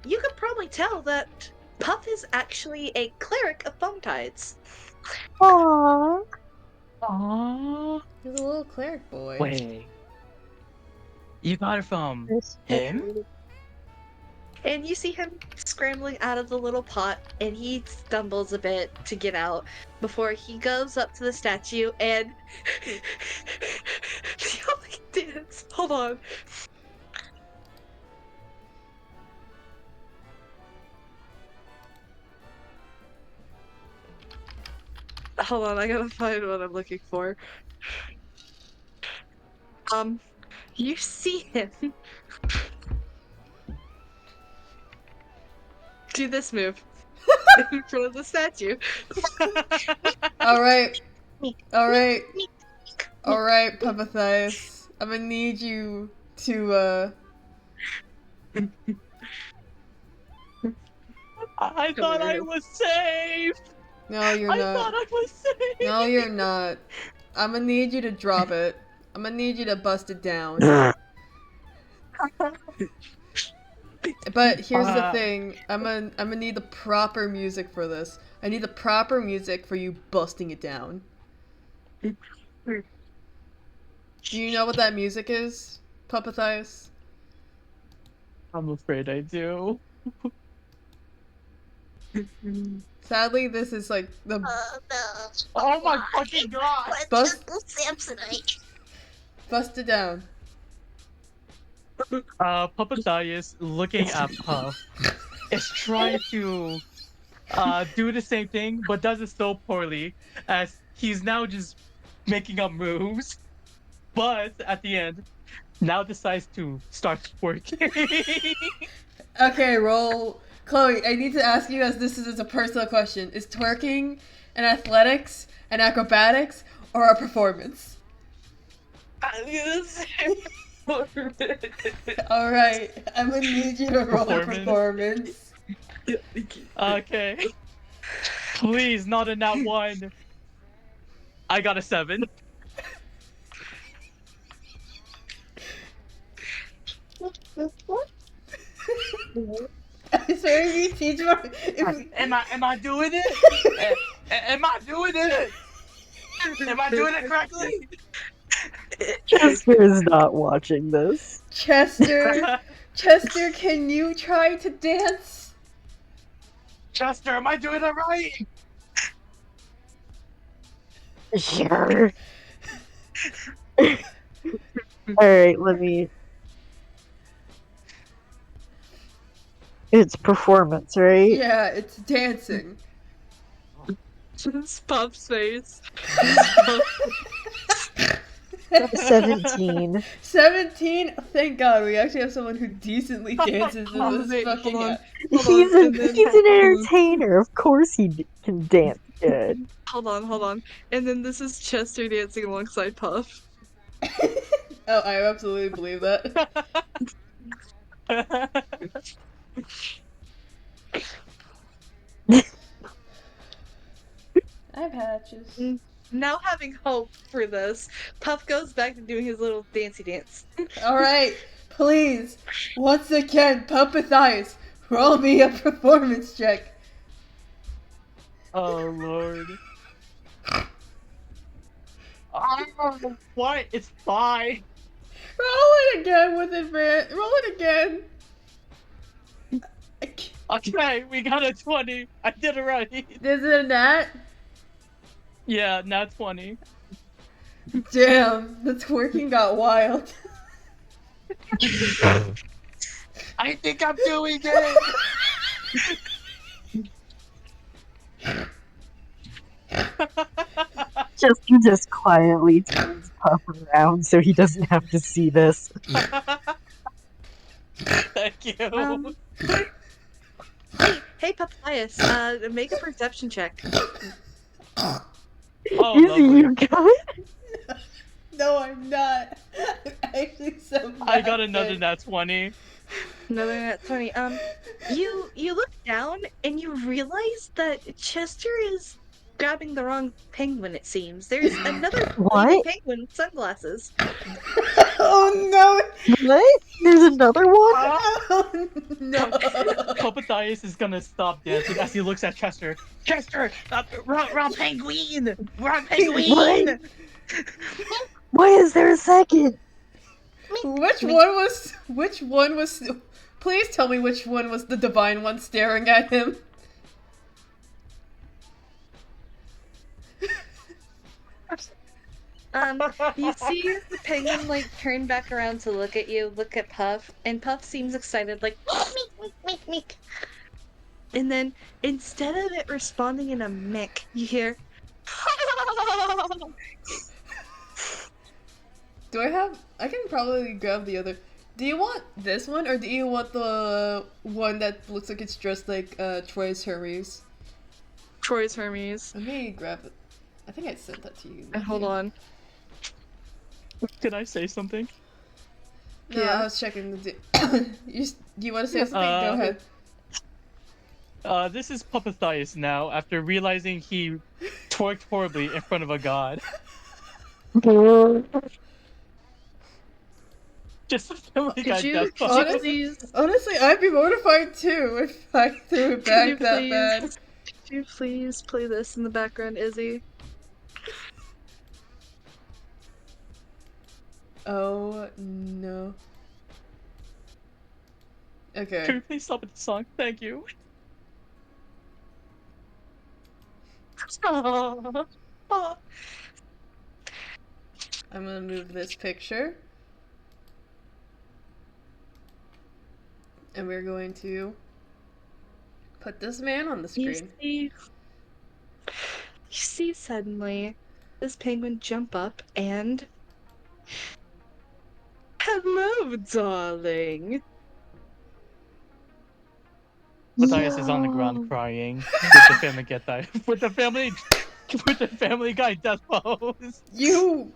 you could probably tell that Puff is actually a cleric of Foam Tides. Aww. Aww. He's a little cleric boy. Wait. You got it from him? And you see him scrambling out of the little pot, and he stumbles a bit to get out before he goes up to the statue and the only dance. Hold on. Hold on, I gotta find what I'm looking for. You see him do this move in front of the statue. All right, Puppathias. I'm gonna need you to I thought I was safe. No, you're I not. thought I was safe. No, you're not. I'm gonna need you to drop it. I'm gonna need you to bust it down. But here's the thing. I'm gonna need the proper music for this. I need the proper music for you busting it down. Do you know what that music is, Puppathias? I'm afraid I do. Sadly, this is like the No. Oh my fucking god! Bust- Uncle Samsonite. bust it down. Papadayas, looking at Puff, is trying to do the same thing, but does it so poorly, as he's now just making up moves. But at the end, now decides to start twerking. Okay, roll. Chloe, I need to ask you, as this is a personal question: is twerking an athletics, an acrobatics, or a performance? I'm gonna say All right, I'm gonna need you to roll a performance. Okay. Please, not in that one. I got a 7. swear if you teach more, if Am I doing it? Am I doing it? Am I doing it correctly? Chester is not watching this. Chester, Chester, can you try to dance? Chester, am I doing it right? Sure. Alright, let me. It's performance, right? Yeah, it's dancing. Just Puff's face. 17. 17? Thank God we actually have someone who decently dances in Oh, this wait, fucking hold on. app. He's an and then- he's an entertainer. Of course he can dance good. Hold on. And then this is Chester dancing alongside Puff. Oh, I absolutely believe that. Eye patches. Mm. Now having hope for this, Puff goes back to doing his little dancey dance. Alright, please, once again, Puppethize, roll me a performance check. Oh Lord. Oh, what? It's 5. Roll it again with advance. Roll it again. Okay, we got a 20. I did it right. Is it a nat? Yeah, not 20. Damn, the twerking got wild. I think I'm doing it. Just quietly turns Puff around so he doesn't have to see this. Thank you. Hey, Papayas, make a perception check. Oh, Is lovely. you good? No, I'm not. I'm actually so bad. I got another nat 20. Another nat 20. You look down and you realize that Chester is grabbing the wrong penguin, it seems. There's another baby What? penguin with sunglasses. Oh no! What? There's another one? Oh no! Popathias is gonna stop dancing as he looks at Chester. Chester! Wrong penguin! Wrong penguin! Why is there a second? Which one was? Please tell me which one was the divine one staring at him. You see the penguin like turn back around to look at you, look at Puff, and Puff seems excited, like meek, meek. And then instead of it responding in a mick, you hear Do I have? I can probably grab the other. Do you want this one or do you want the one that looks like it's dressed like Troy's Hermes? Troy's Hermes. Let me grab it. I think I sent that to you. And hold on. Can I say something? No, Yeah. I was checking the. You want to say something? Go ahead. This is Popathias now, after realizing he twerked horribly in front of a god. Just a family guy Could you, death could pose. you please, Honestly, I'd be mortified too if I threw it could you back that please, bad. could you please play this in the background, Izzy? Oh no. Okay. Can we please stop with the song? Thank you. I'm gonna move this picture. And we're going to put this man on the screen. You see suddenly this penguin jump up and hello, darling. Matthias is on the ground crying with the family get that with the family guy death pose. You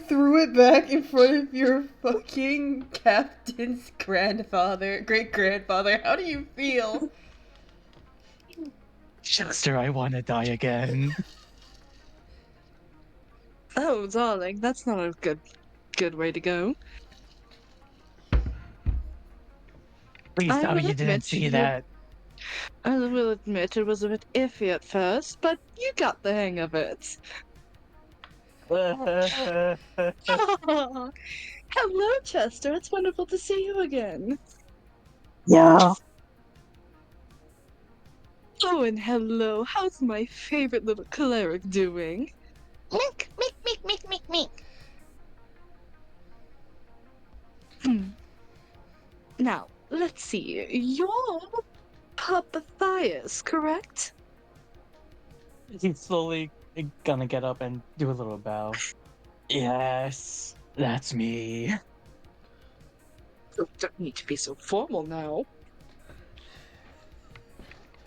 threw it back in front of your fucking captain's grandfather, great grandfather. How do you feel? Chester, I wanna die again. Oh, darling, that's not a good way to go. Please I tell me would you didn't admit see you- that. I will admit it was a bit iffy at first, but you got the hang of it. Hello, Chester. It's wonderful to see you again. Yeah. Oh, and hello. How's my favorite little cleric doing? Mink, mink, mink, mink, mink, mink. Hmm. Now, let's see. You're Papathias, correct? He's slowly gonna get up and do a little bow. Yes, that's me. You don't need to be so formal now.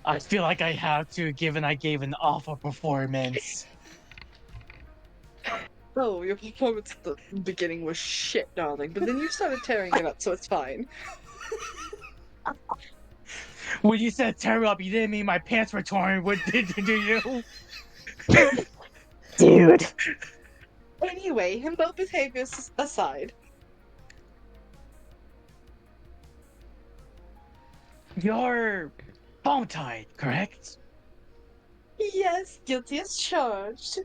I feel like I have to, given I gave an awful performance. Oh, your performance at the beginning was shit, darling, but then you started tearing it up, so it's fine. When you said tear up, you didn't mean my pants were torn. What did do you? Dude. Anyway, himbo behaviors aside. You're bone tied, correct? Yes, guilty as charged.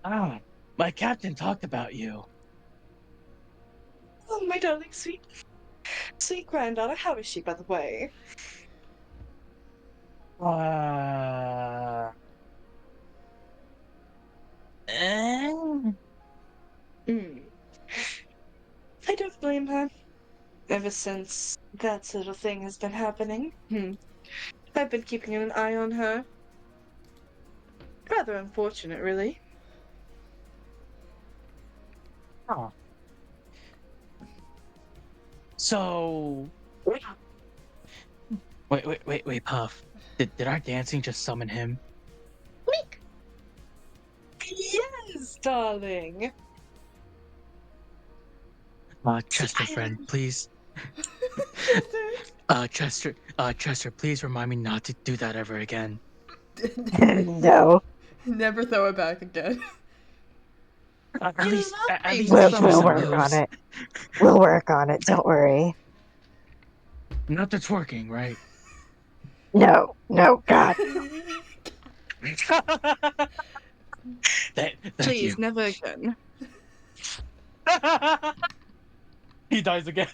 Ah, my captain talked about you. Oh, my darling, sweet granddaughter, how is she, by the way? Uh, eh? Hmm. I don't blame her. Ever since that sort of thing has been happening, I've been keeping an eye on her. Rather unfortunate, really. Oh. So, wait, Puff. Did our dancing just summon him? Mink. Yes, darling. Chester, friend, please. Chester, please remind me not to do that ever again. No. Never throw it back again. At You least, love at being least teach me We'll some work on moves. it. We'll work on it. Don't worry. Not the twerking, right? No. No. God. Thank Please, you. never again. He dies again.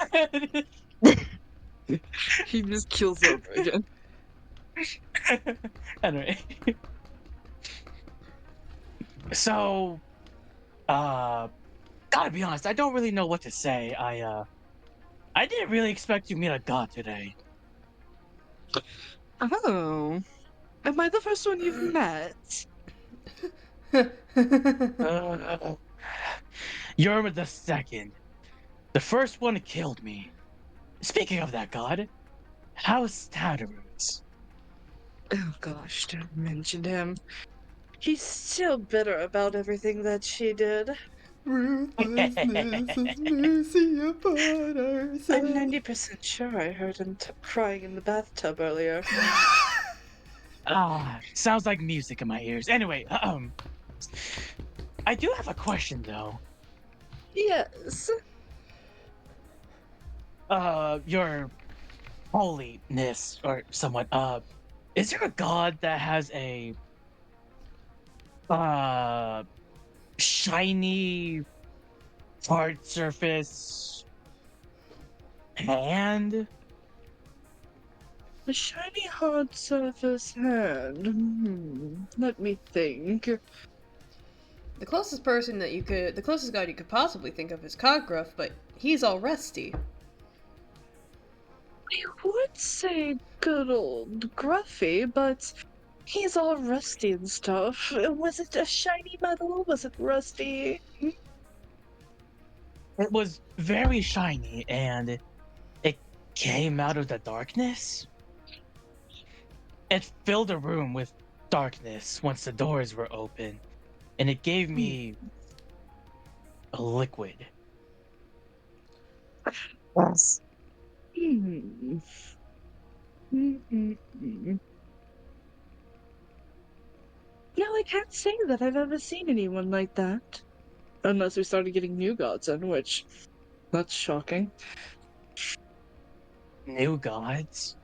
He just kills over again. Anyway, so gotta be honest, I don't really know what to say. I didn't really expect you to meet a god today. Oh. Am I the first one you've met? Uh, you're the second. The first one killed me. Speaking of that god, how's Tatarus? Oh gosh, don't mention him. He's still bitter about everything that she did. Ruthlessness is mercy upon I'm ourselves. 90% sure I heard him crying in the bathtub earlier. Sounds like music in my ears. Anyway, I do have a question though. Yes. Your holiness, or somewhat, is there a god that has a, uh, shiny hard surface hand? A shiny hard surface hand. Let me think. The closest god you could possibly think of is Coggruff, but he's all rusty. I would say good old Gruffy, but he's all rusty and stuff. Was it a shiny metal? Was it rusty? It was very shiny and it came out of the darkness. It filled a room with darkness once the doors were open, and it gave me a liquid. Yes. Hmm. Mm-mm-mm. No, I can't say that I've ever seen anyone like that. Unless we started getting new gods in, which that's shocking. New gods?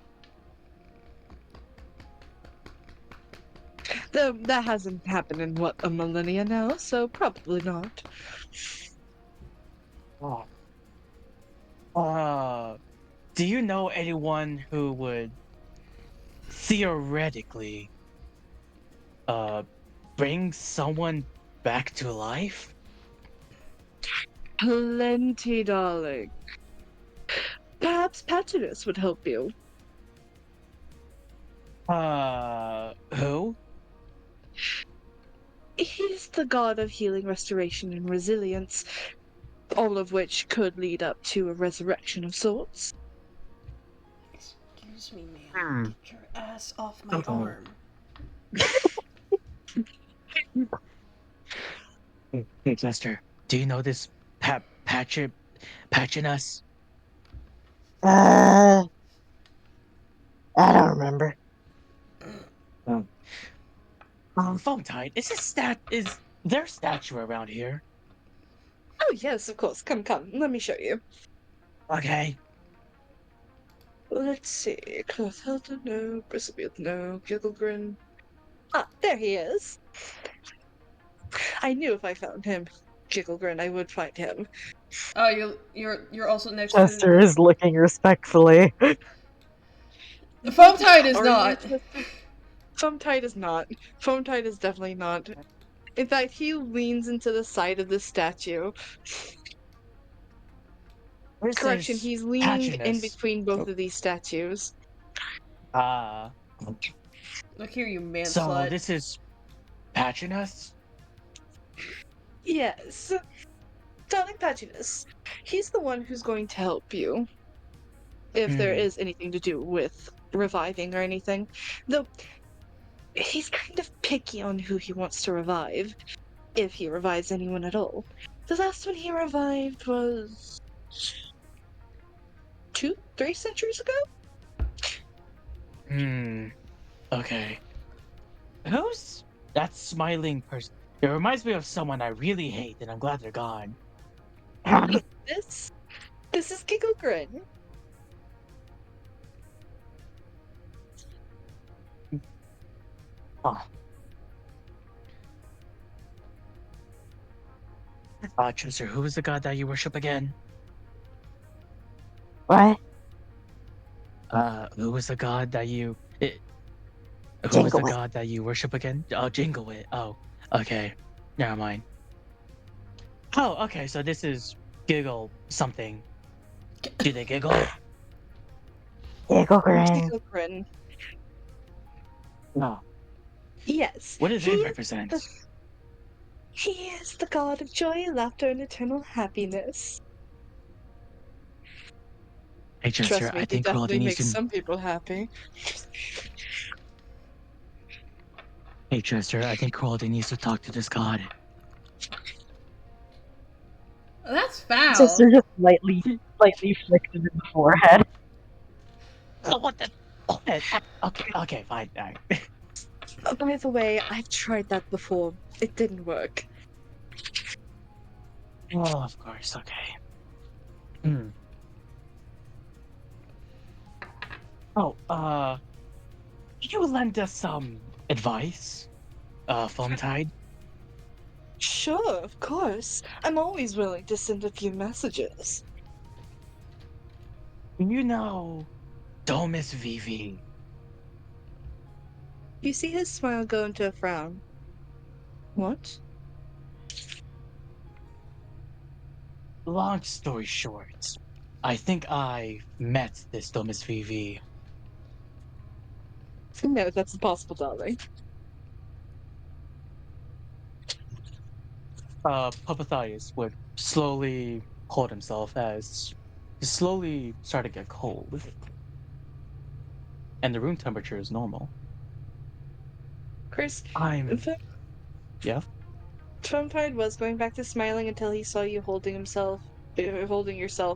Though that hasn't happened in what, a millennia now, so probably not. Oh. Uh, do you know anyone who would theoretically uh bring someone back to life? Plenty, darling. Perhaps Patronus would help you. Who? He's the god of healing, restoration, and resilience, all of which could lead up to a resurrection of sorts. Excuse me, ma'am. Hmm. Get your ass off my Oh. arm. Hey, Chester, do you know this Patronus? Uh, I don't remember. Oh. Phone tight. Is there a statue around here? Oh, yes, of course. Come, come. Let me show you. Okay. Let's see. Clothilda, no. Bristlebeard, no. Gigglegrin. Ah, there he is. I knew if I found him, Gigglegrin, I would find him. Oh, you're also next to Chester is looking respectfully. Foam Tide is Are you not. Chester? Foam Tide is not. Foam Tide is definitely not. In fact, he leans into the side of the statue. This Correction, is he's leaning in Patronus. between both Oh. of these statues. Uh, Look here, you man so slut. this is Patronus? Yes. Darling Patronus, he's the one who's going to help you if there Hmm. is anything to do with reviving or anything. Though he's kind of picky on who he wants to revive, if he revives anyone at all. The last one he revived was 3 centuries ago? Hmm. Okay. Who's that smiling person? It reminds me of someone I really hate, and I'm glad they're gone. This this is Gigglegrin. Oh. Chester, who is the god that you worship again? What? Who is the god that you? Who is the Jingle it. god that you worship again? Oh, Jingle it. Oh, okay. Never mind. Oh, okay. So this is Giggle something. Do they giggle? Giggle grin. Gigglegrin. No. Yes, What does he it is represent? the he is the god of joy, laughter, and eternal happiness. Hey, Chester, Trust me, I he think Cruelty definitely needs makes to. some people happy. Hey, Chester, I think Cruelty needs to talk to this god. That's foul. Chester just slightly flicked him in the forehead. Oh, what the? Oh, okay, okay, fine. Fine. By the way, I've tried that before. It didn't work. Oh, of course. Okay. Hmm. Oh, can you lend us some advice? Foam Tide? Sure, of course. I'm always willing to send a few messages. You know, Domus Vivi. You see his smile go into a frown. What? Long story short, I think I met this Domus Vivi. No, that's impossible, darling. Papathias would slowly hold himself as he slowly started to get cold, and the room temperature is normal. Chris, I'm, yeah. Vampire was going back to smiling until he saw you holding yourself,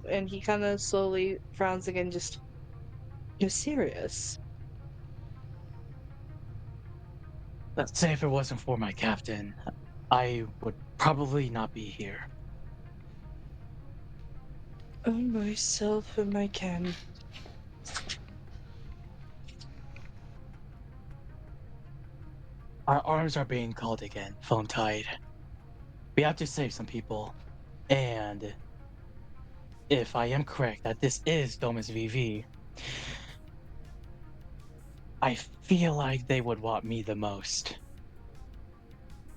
and he kind of slowly frowns again. Just, you're serious? Let's say if it wasn't for my captain, I would probably not be here. Oh, myself and my can. Our arms are being called again, phone tide. We have to save some people. And if I am correct that this is Domus VV, I feel like they would want me the most.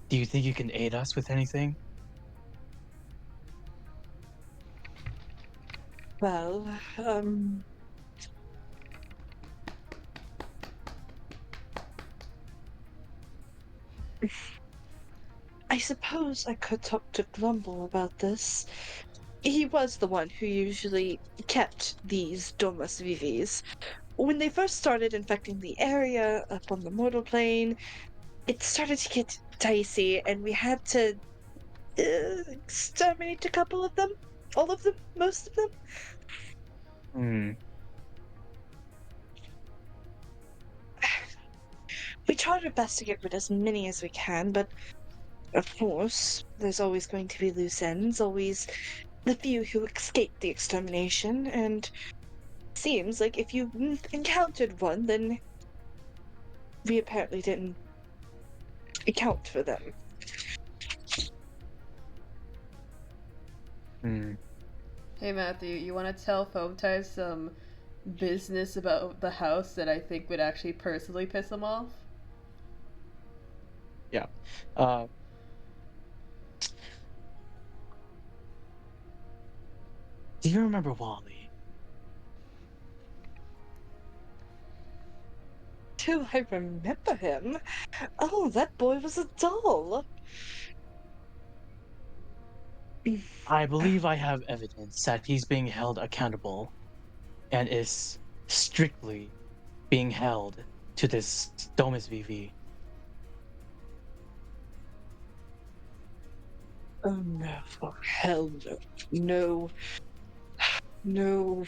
Do you think you can aid us with anything? Well, I suppose I could talk to Grumble about this. He was the one who usually kept these Domus Vivs. When they first started infecting the area up on the mortal plane, it started to get dicey, and we had to exterminate a couple of them. All of them? Most of them? Hmm. We tried our best to get rid of as many as we can, but of course, there's always going to be loose ends, always the few who escape the extermination, and seems like if you encountered one, then we apparently didn't account for them. Hmm. Hey Matthew, you want to tell Foam Ties some business about the house that I think would actually personally piss him off? Yeah. Uh, do you remember Wally? Do I remember him? Oh, that boy was a doll. I believe I have evidence that he's being held accountable and is strictly being held to this Domus VV. Oh no, for hell no. No, no.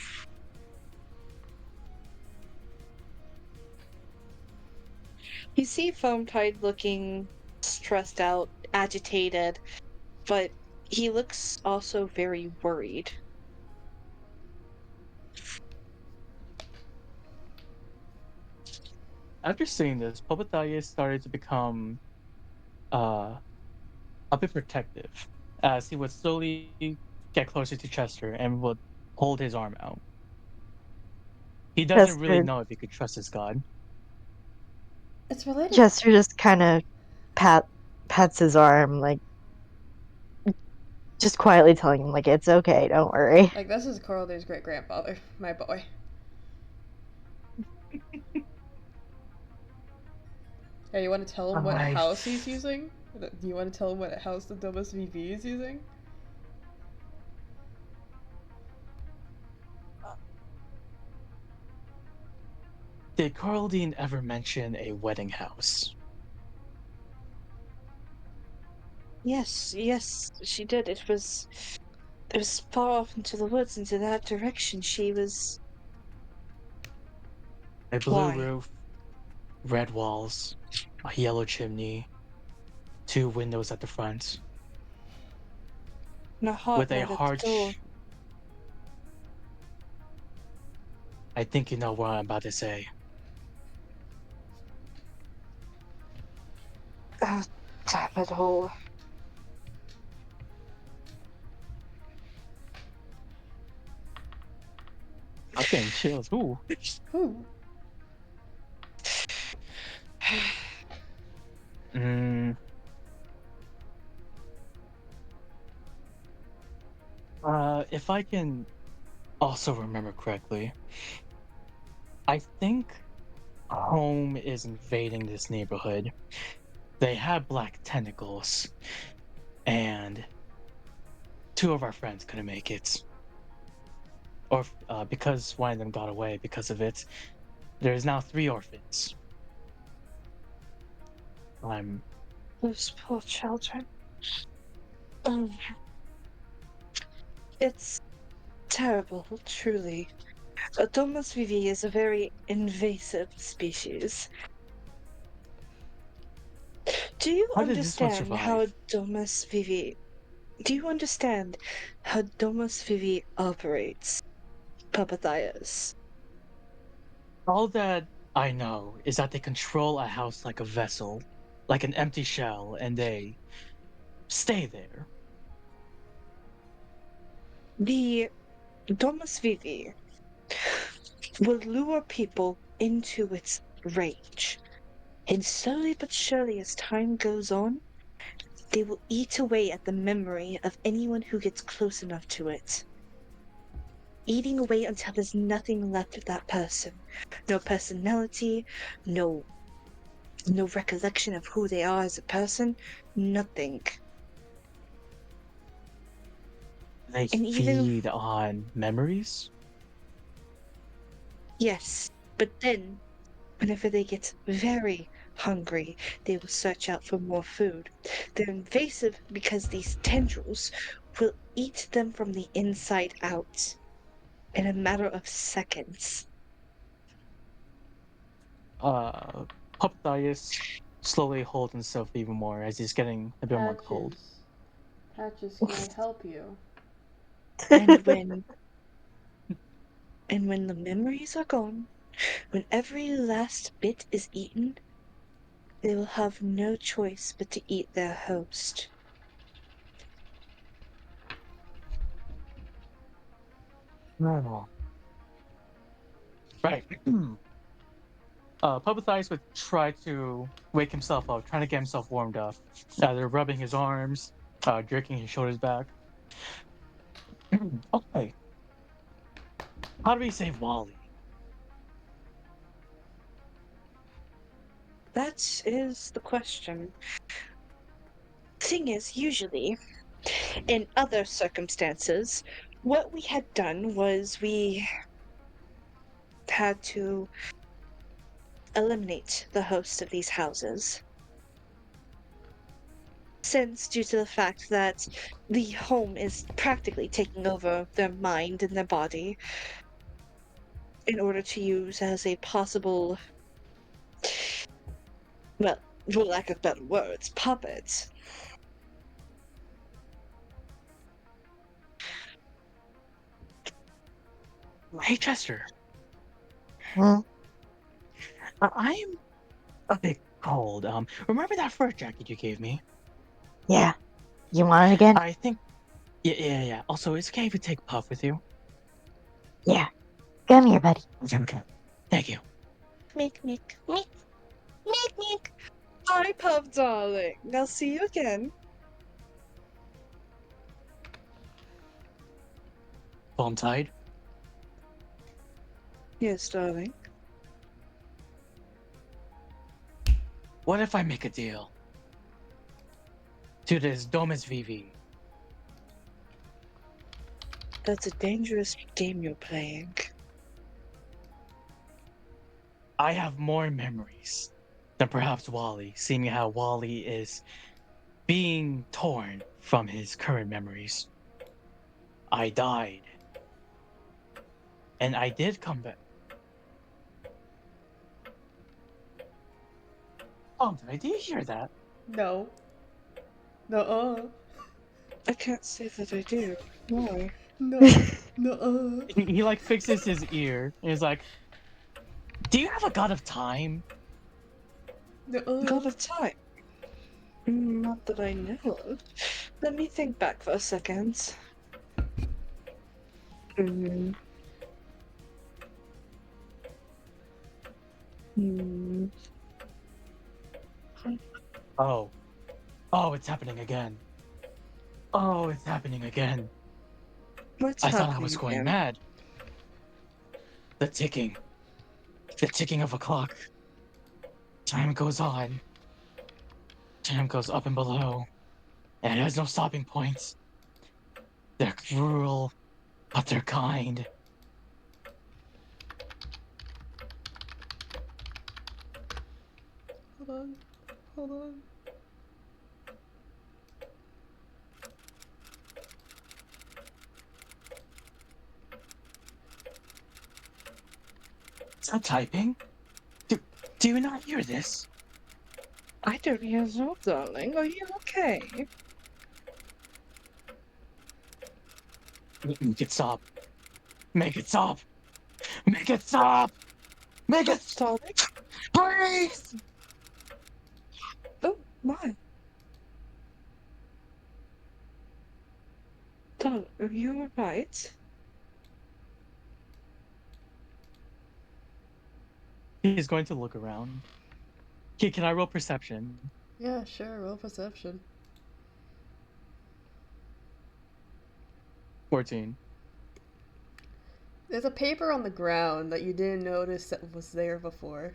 You see Foam Tide looking stressed out, agitated, but he looks also very worried. After seeing this, Popathias started to become uh, a bit protective as he would slowly get closer to Chester and would hold his arm out. He doesn't really Chester know if he could trust his god. It's related. Chester just kind of pats his arm, like just quietly telling him like it's okay, don't worry. Like, this is Coraldy's great grandfather, my boy. Hey, you want to tell him what I house he's using? Do you want to tell him what house the Domus VV is using? Did Carldine ever mention a wedding house? Yes, yes, she did. It was far off into the woods, into that direction. She was. A blue Why? roof, red walls, a yellow chimney, two windows at the front, And a hot with a note at the door. I think you know what I'm about to say. Ah, damn it all. I'm getting chills. Ooh. Who? Mm, if I can also remember correctly, I think Home is invading this neighborhood. They have black tentacles, and two of our friends couldn't make it. Or because one of them got away because of it. There's now three orphans. I'm Those poor children. Um, it's terrible, truly. Domus vivi is a very invasive species. Do you how did this one understand how survive? Domus vivi? Do you understand how Domus vivi operates, Papathias? All that I know is that they control a house like a vessel. like an empty shell, and they stay there. The Domus Vivi will lure people into its rage. And slowly but surely, as time goes on, they will eat away at the memory of anyone who gets close enough to it. Eating away until there's nothing left of that person. No personality, no recollection of who they are as a person, nothing. They And even feed on memories. yes, but then whenever they get very hungry, they will search out for more food. They're invasive because these tendrils will eat them from the inside out in a matter of seconds. Papathias slowly holds himself even more as he's getting a bit more cold. Patches, can I help you? And when the memories are gone, when every last bit is eaten, they will have no choice but to eat their host. Oh. Right. Papathias would try to wake himself up, trying to get himself warmed up. Either rubbing his arms, jerking his shoulders back. Okay. How do we save Wally? That is the question. Thing is, usually, in other circumstances, what we had done was we had to eliminate the host of these houses. Since, due to the fact that the home is practically taking over their mind and their body in order to use as a possible, well, for lack of better words, puppet. Hey, Chester. Hmm? I'm a bit cold. Remember that fur jacket you gave me? Yeah. You want it again? I think. Yeah. Also, it's okay if you take Puff with you. Yeah. Come here, buddy. Okay. Thank you. Meek, meek, meek, meek, meek. Hi, Pup darling. I'll see you again. Bone tied. Yes, darling. What if I make a deal? To this Domus Vivi. That's a dangerous game you're playing. I have more memories than perhaps Wally, seeing how Wally is being torn from his current memories. I died. And I did come back. Oh, did you hear that? No. No. I can't say that I do. Why? No. No. He like fixes his ear and he's like, do you have a god of time? No. God of time? Not that I know of. Let me think back for a second. Hmm. Hmm. Oh. Oh, it's happening again. Oh, it's happening again. What's I thought I happening was going again? mad. The ticking. The ticking of a clock. Time goes on. Time goes up and below. And it has no stopping points. They're cruel, but they're kind. Hold on. Hold on. Is that typing? Do you not hear this? I don't hear so, darling. Are you okay? Make it stop. Make it stop. Make it stop. Make it Stop. Please! Oh, What? Dog, are you alright? He's going to look around. Can I roll perception? Yeah, sure, roll perception. 14. There's a paper on the ground that you didn't notice that was there before.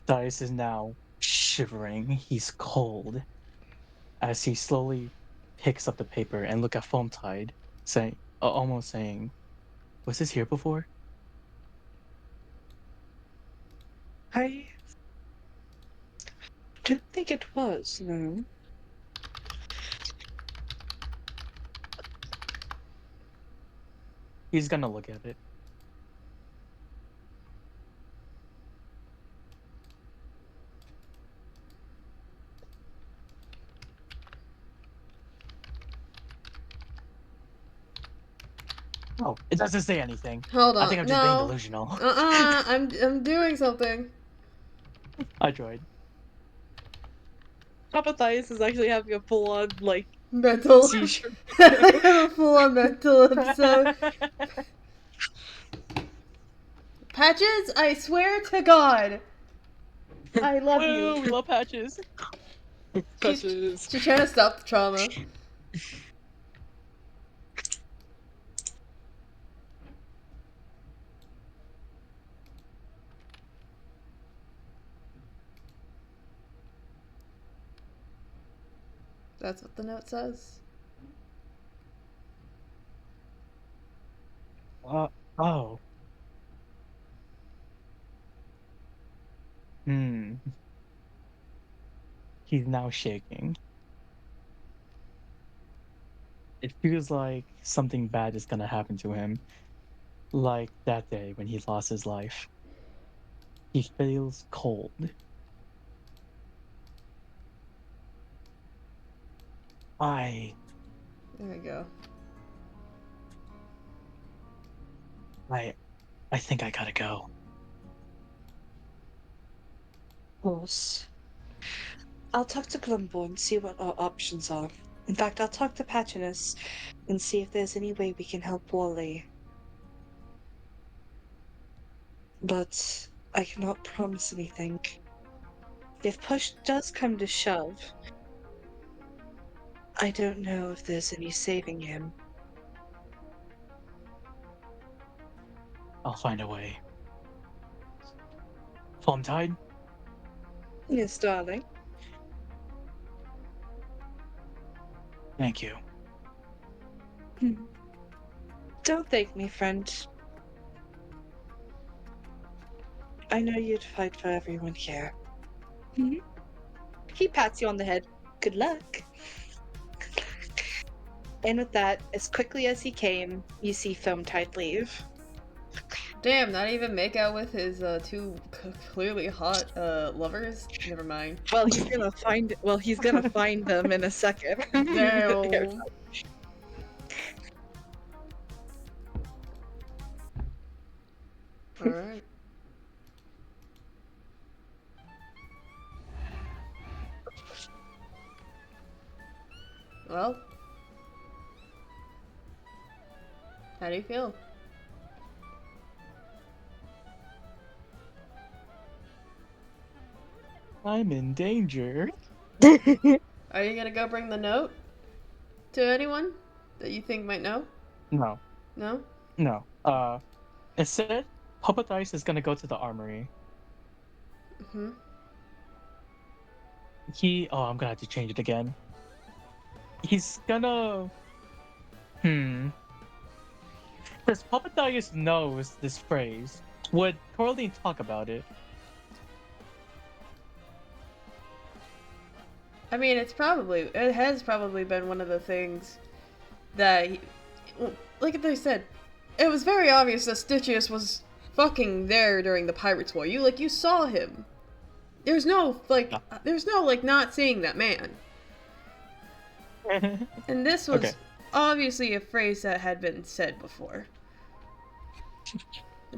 Dice is now shivering. He's cold as he slowly picks up the paper and look at Foam Tide, saying, almost saying, "Was this here before?" I don't think it was, no. He's gonna look at it. Oh, it doesn't say anything. Hold on. I think I'm just being No. delusional. I'm doing something. I tried. Papa Thias is actually having a full-on, like, Mental. seizure. I have a full on mental episode. Patches, I swear to God. I love Woo, you. we love Patches. Touches. She's trying to stop the trauma. That's what the note says. Oh. Hmm. He's now shaking. It feels like something bad is gonna happen to him. Like that day when he lost his life. He feels cold. I There we go. I think I gotta go. Of course. I'll talk to Glumbo and see what our options are. In fact, I'll talk to Patronus and see if there's any way we can help Wally. But I cannot promise anything. If push does come to shove, I don't know if there's any saving him. I'll find a way. Foam Tide? Yes, darling. Thank you. Don't thank me, friend. I know you'd fight for everyone here. He pats you on the head. Good luck. And with that, as quickly as he came, you see Foam Tide leave. Damn, not even make out with his two clearly hot lovers? Never mind. Well, he's gonna find them in a second. Damn. Alright. Well. How do you feel? I'm in danger. Are you gonna go bring the note to anyone that you think might know? No. No? No. Instead, Papa Dice is gonna go to the armory. Hmm. I'm gonna have to change it again. He's gonna Does Papa Dice knows this phrase? Would Coraline talk about it? I mean, it has probably been one of the things that, like they said, it was very obvious that Stitchius was fucking there during the Pirates War. You saw him. There's no not seeing that man. And this was Okay. obviously a phrase that had been said before.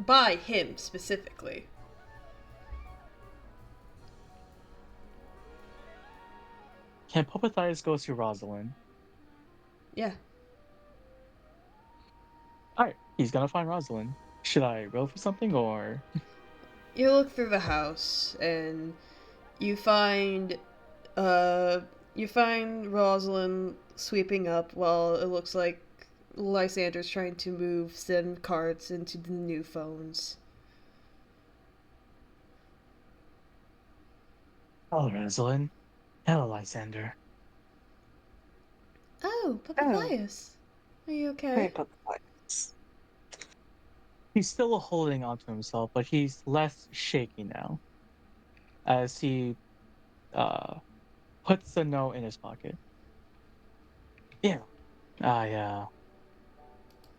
By him specifically. Can Puppethias go to Rosalind? Yeah. Alright, he's gonna find Rosalind. Should I roll for something or? You look through the house and you find Rosalind sweeping up while it looks like Lysander's trying to move SIM cards into the new phones. Hello, Rosalind. Hello, Lysander. Oh, Papathias. Are you okay? Hey, Puppethias. He's still holding onto himself, but he's less shaky now. As he puts the note in his pocket. Yeah. I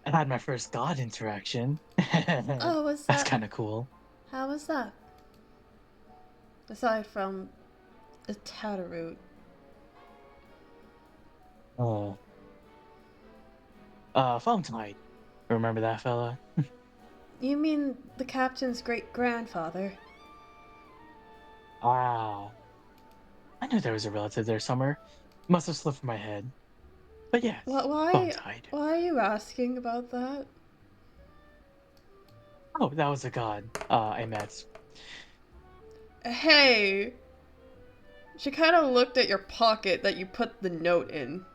had my first god interaction. Oh, what's That's that? kinda cool. How was that? Aside from a Tatterroot. Oh. Phone tonight. Remember that fella? You mean the captain's great-grandfather? Wow. I knew there was a relative there somewhere. Must have slipped from my head. But yes, phone Why tide. are you asking about that? Oh, that was a god I met. Hey! She kind of looked at your pocket that you put the note in.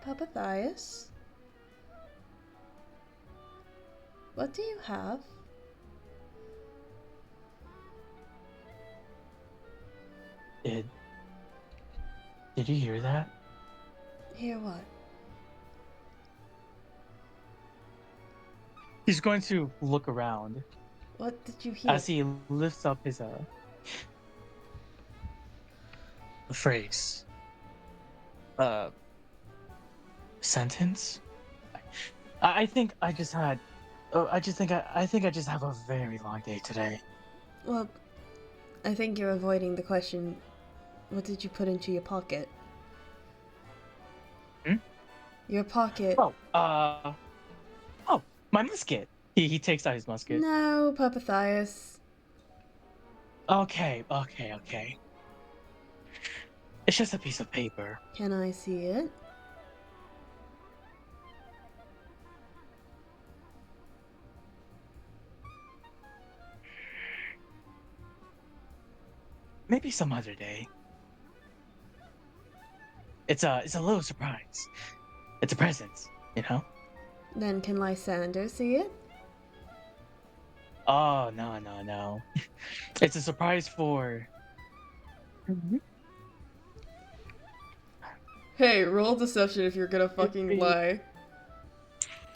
Papathias? What do you have? Did you hear that? Hear what? He's going to look around What did you hear? as he lifts up his phrase. Sentence? I think I just had I think I just have a very long day today. Well, I think you're avoiding the question, what did you put into your pocket? Hmm? Your pocket. Oh, my musket. He takes out his musket. No, Papathias. Okay. It's just a piece of paper. Can I see it? Maybe some other day. It's a little surprise. It's a present, you know? Then can Lysander see it? Oh, no. It's a surprise for Hey, roll deception if you're gonna fucking lie.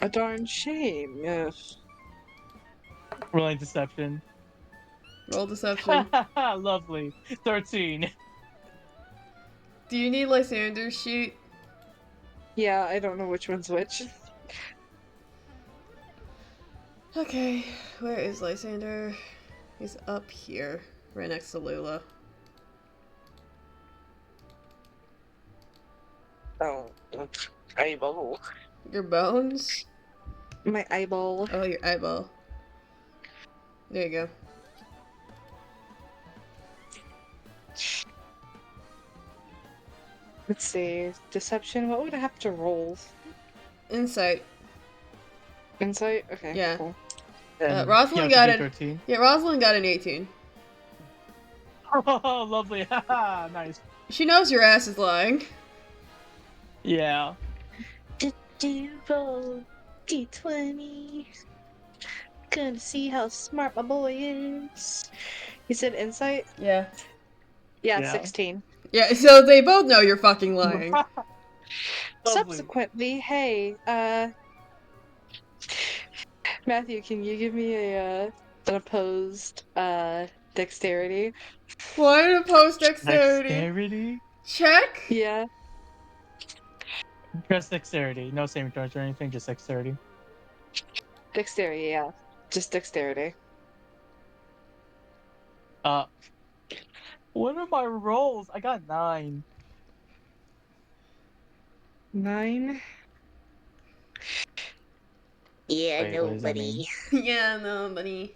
A darn shame, yes. rolling deception. Roll deception. Lovely. 13. Do you need Lysander's sheet? Yeah, I don't know which one's which. Okay, where is Lysander? He's up here, right next to Lula. Oh, eyeball. Your bones? My eyeball. Oh, your eyeball. There you go. Let's see. Deception, what would I have to roll? Insight. Insight? Okay, Yeah. cool. And Rosalind he has got to be an 13. Yeah, Rosalind got an 18. Oh, lovely. Nice. She knows your ass is lying. Yeah. Did you roll D20? Gonna see how smart my boy is. You said insight? Yeah. Yeah, Yeah. 16. Yeah, so they both know you're fucking lying. Lovely. Subsequently, hey, Matthew, can you give me an opposed dexterity? Why an opposed dexterity? Dexterity? Check? Yeah, Just dexterity. No saving throws or anything, just dexterity. dexterity, yeah. Just dexterity. Uh, what are my rolls? I got 9. 9. Yeah, Wait, what does that mean? nobody. Yeah, no, buddy.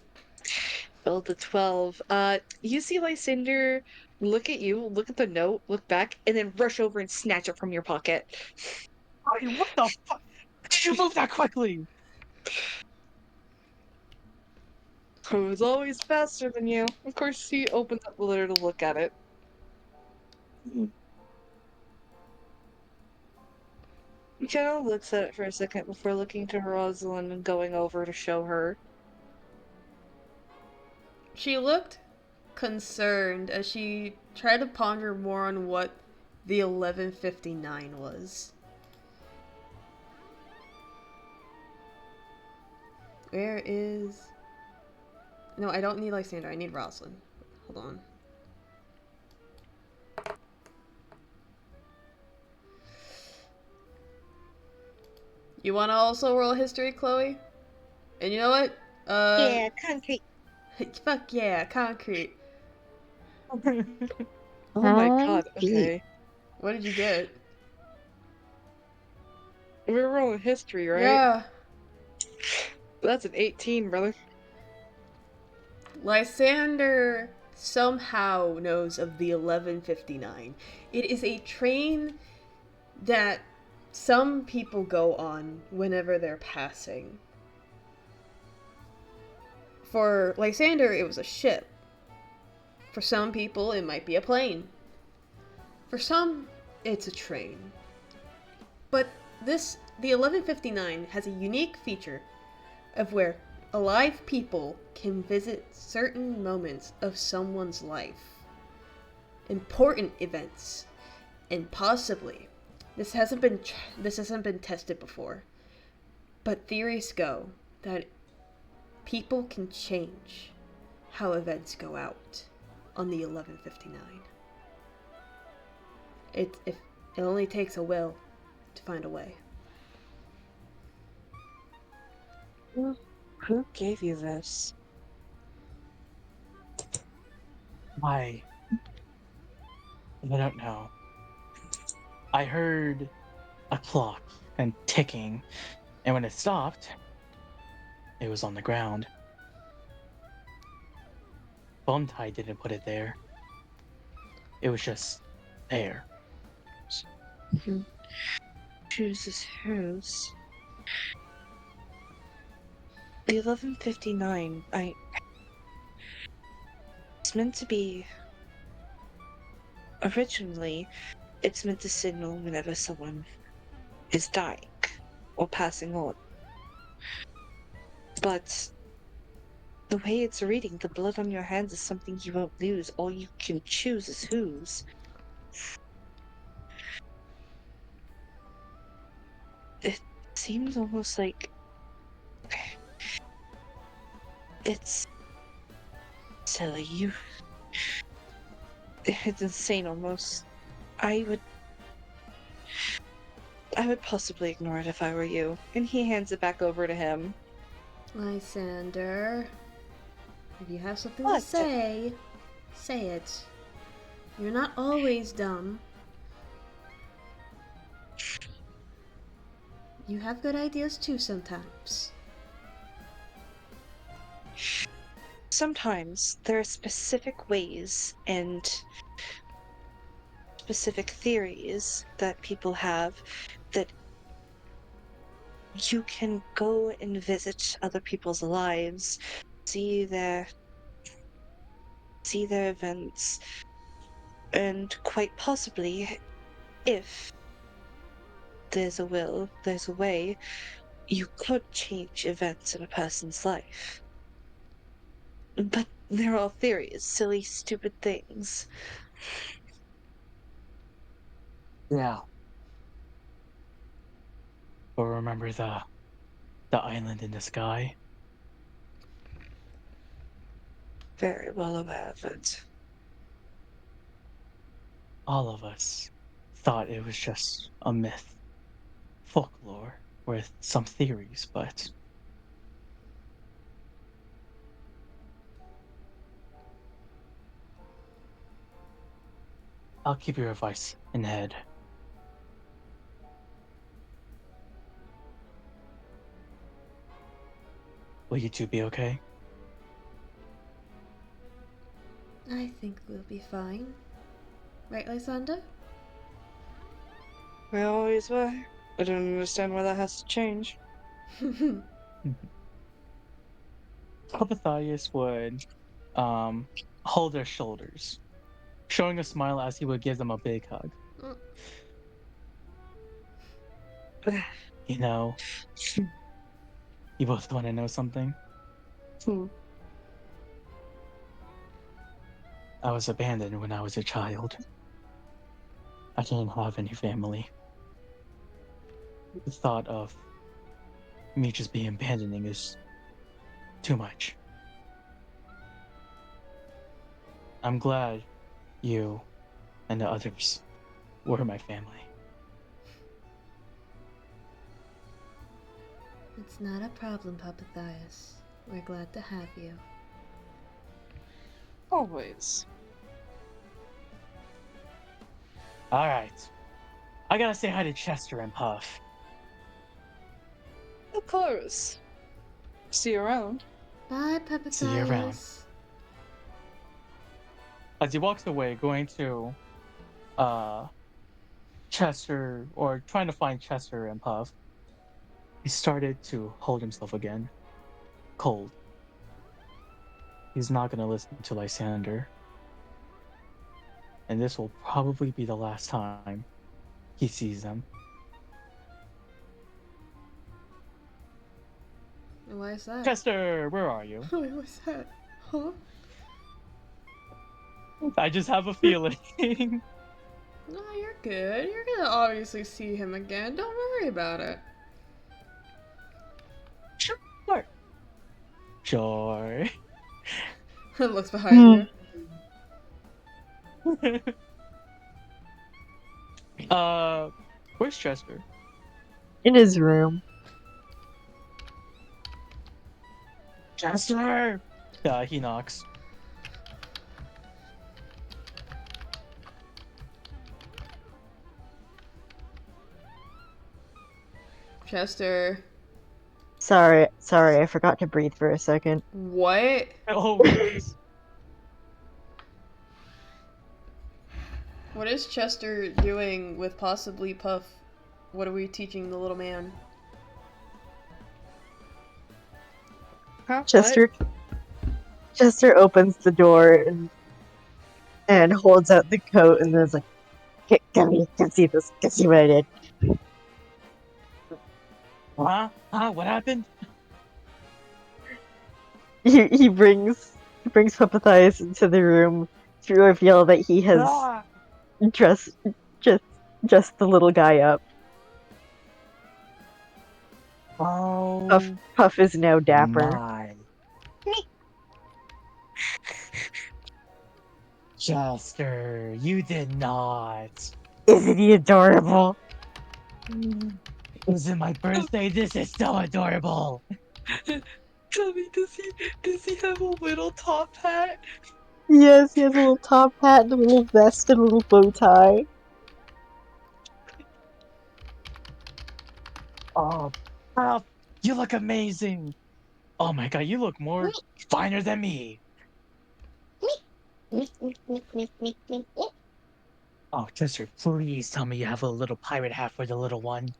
Roll the 12. You see Lysander look at you, look at the note, look back, and then rush over and snatch it from your pocket. Wait, what the fuck? Did you move that quickly? Who's always faster than you? Of course, he opens up the letter to look at it. Jenna looks at it for a second before looking to Rosalind and going over to show her. She looked concerned as she tried to ponder more on what the 1159 was. Where is... No, I don't need Lysander. I need Rosalind. Hold on. You want to also roll history, Chloe? And you know what? Yeah, concrete. Fuck yeah, concrete. Oh my god, okay. What did you get? We're rolling history, right? Yeah. That's an 18, brother. Lysander somehow knows of the 1159. It is a train that some people go on whenever they're passing. For Lysander, it was a ship. For some people, it might be a plane. For some, it's a train. But the 1159 has a unique feature of where alive people can visit certain moments of someone's life, important events, and possibly this hasn't been tested before, but theories go that people can change how events go out on the 1159. It only takes a will to find a way. Who gave you this? I don't know. I heard a clock and ticking, and when it stopped, it was on the ground. Bonetie didn't put it there. It was just there. Who chooses whose? The 1159, it's meant to be... Originally, it's meant to signal whenever someone is dying or passing on. But the way it's reading, the blood on your hands is something you won't lose. All you can choose is whose. It seems almost like it's silly. It's insane almost. I would possibly ignore it if I were you. And he hands it back over to him. Lysander, if you have something What? to say, say it. You're not always dumb. You have good ideas too sometimes. Sometimes there are specific ways and specific theories that people have that you can go and visit other people's lives, see their events, and quite possibly, if there's a will, there's a way, you could change events in a person's life. But they're all theories, silly, stupid things. Yeah. But remember the island in the sky? Very well aware of it. All of us thought it was just a myth, folklore, with some theories, but I'll keep your advice in head. Will you two be okay? I think we'll be fine. Right, Lysander? We always were. I don't understand why that has to change. Papathias would hold their shoulders, showing a smile as he would give them a big hug. You know, you both want to know something? Hmm. I was abandoned when I was a child. I didn't have any family. The thought of me just being abandoning is too much. I'm glad you and the others were my family. It's not a problem, Papathias. We're glad to have you. Always. All right. I gotta say hi to Chester and Puff. Of course. See you around. Bye, Papathias. See you around. As he walks away, going to Chester, or trying to find Chester and Puff, he started to hold himself again. Cold. He's not gonna listen to Lysander. And this will probably be the last time he sees them. Why is that? Chester, where are you? Wait, what's that? Huh? I just have a feeling. No, you're good. You're gonna obviously see him again. Don't worry about it. Sure. Sure. Looks behind you. Where's Chester? In his room. Chester! He knocks. Chester. Sorry, I forgot to breathe for a second. What? Oh, yes. What is Chester doing with possibly Puff? What are we teaching the little man? Huh? Chester opens the door and holds out the coat and is like, come see this, come see what I did. Huh? What happened? He brings Papathias into the room to reveal that he has Ah! dressed just the little guy up. Oh Puff is now dapper. my. Chester, you did not. Isn't he adorable? Is it my birthday? This is so adorable. Tell me, does he have a little top hat? Yes, he has a little top hat and a little vest and a little bow tie. Oh, Puff, you look amazing. Oh my god, you look more finer than me. Oh, Chester, please tell me you have a little pirate hat for the little one.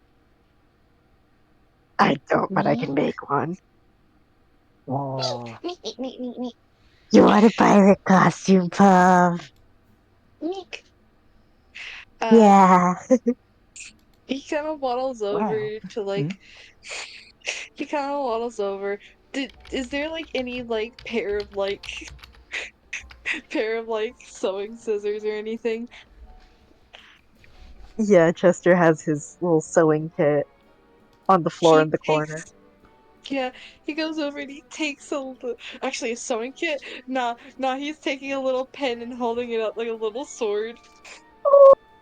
I don't, but I can make one. Oh, You want a pirate costume, Puff? Uh, Yeah. he kind of waddles wow. over to like. He kind of waddles over. Is there like any like pair of like sewing scissors or anything? Yeah, Chester has his little sewing kit on the floor He in the corner. takes. Yeah, he goes over and he takes actually a sewing kit. Nah, he's taking a little pen and holding it up like a little sword.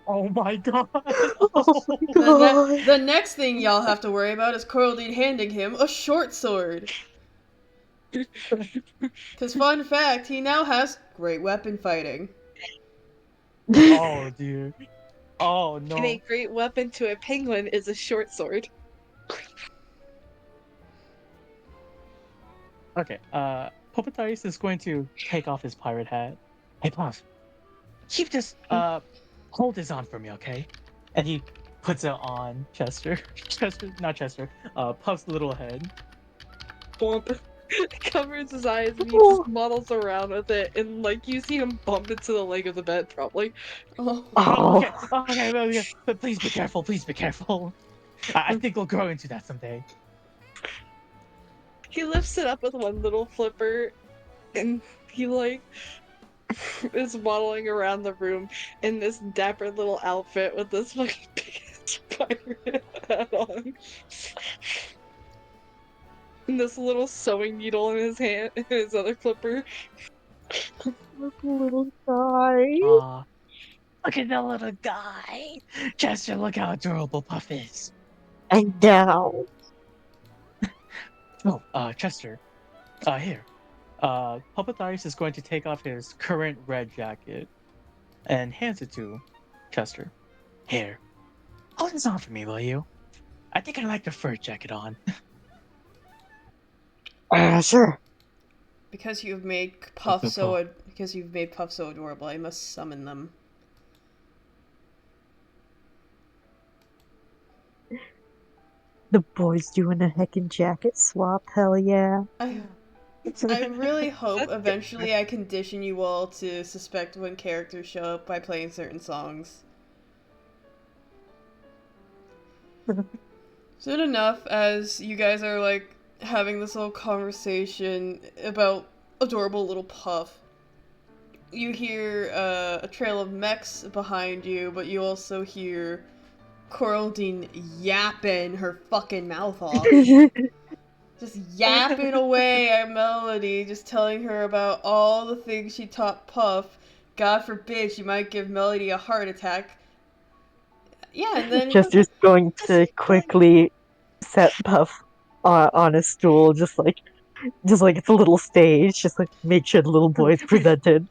Oh my god. Oh my god. The next thing y'all have to worry about is Coraline handing him a short sword. Because, fun fact, he now has great weapon fighting. Oh, dear. Oh, And no. a great weapon to a penguin is a short sword. Okay. Popathias is going to take off his pirate hat. Hey, Puff, keep this. Hold this on for me, okay? And he puts it on Chester. Chester, not Chester. Puff's little head. Bump. Covers his eyes and he just Oh, models around with it, and like you see him bump into the leg of the bed, probably. Oh, Oh, oh, okay. Okay. Okay. But please be careful. Please be careful. I think we'll grow into that someday. He lifts it up with one little flipper, and he like is waddling around the room in this dapper little outfit with this fucking big pirate hat on. And this little sewing needle in his hand, in his other flipper. this little guy. Aw, look at the little guy. Chester, look how adorable Puff is. And now, Oh, Chester. Here. Popathias is going to take off his current red jacket and hands it to Chester. Here. Hold this on for me, will you? I think I like the fur jacket on. sure. because you've made That's so cool. because you've made Puff so adorable, I must summon them. The boys doing a heckin' jacket swap. Hell yeah. I really hope That's eventually I condition you all to suspect when characters show up by playing certain songs. Soon enough, as you guys are like having this little conversation about adorable little Puff, you hear a trail of mechs behind you, but you also hear Coral Dean yapping her fucking mouth off. Just yapping away at Melody, just telling her about all the things she taught Puff. God forbid she might give Melody a heart attack. Yeah, and then Chester's going to quickly set Puff on a stool, just like it's a little stage, just like make sure the little boy's presented.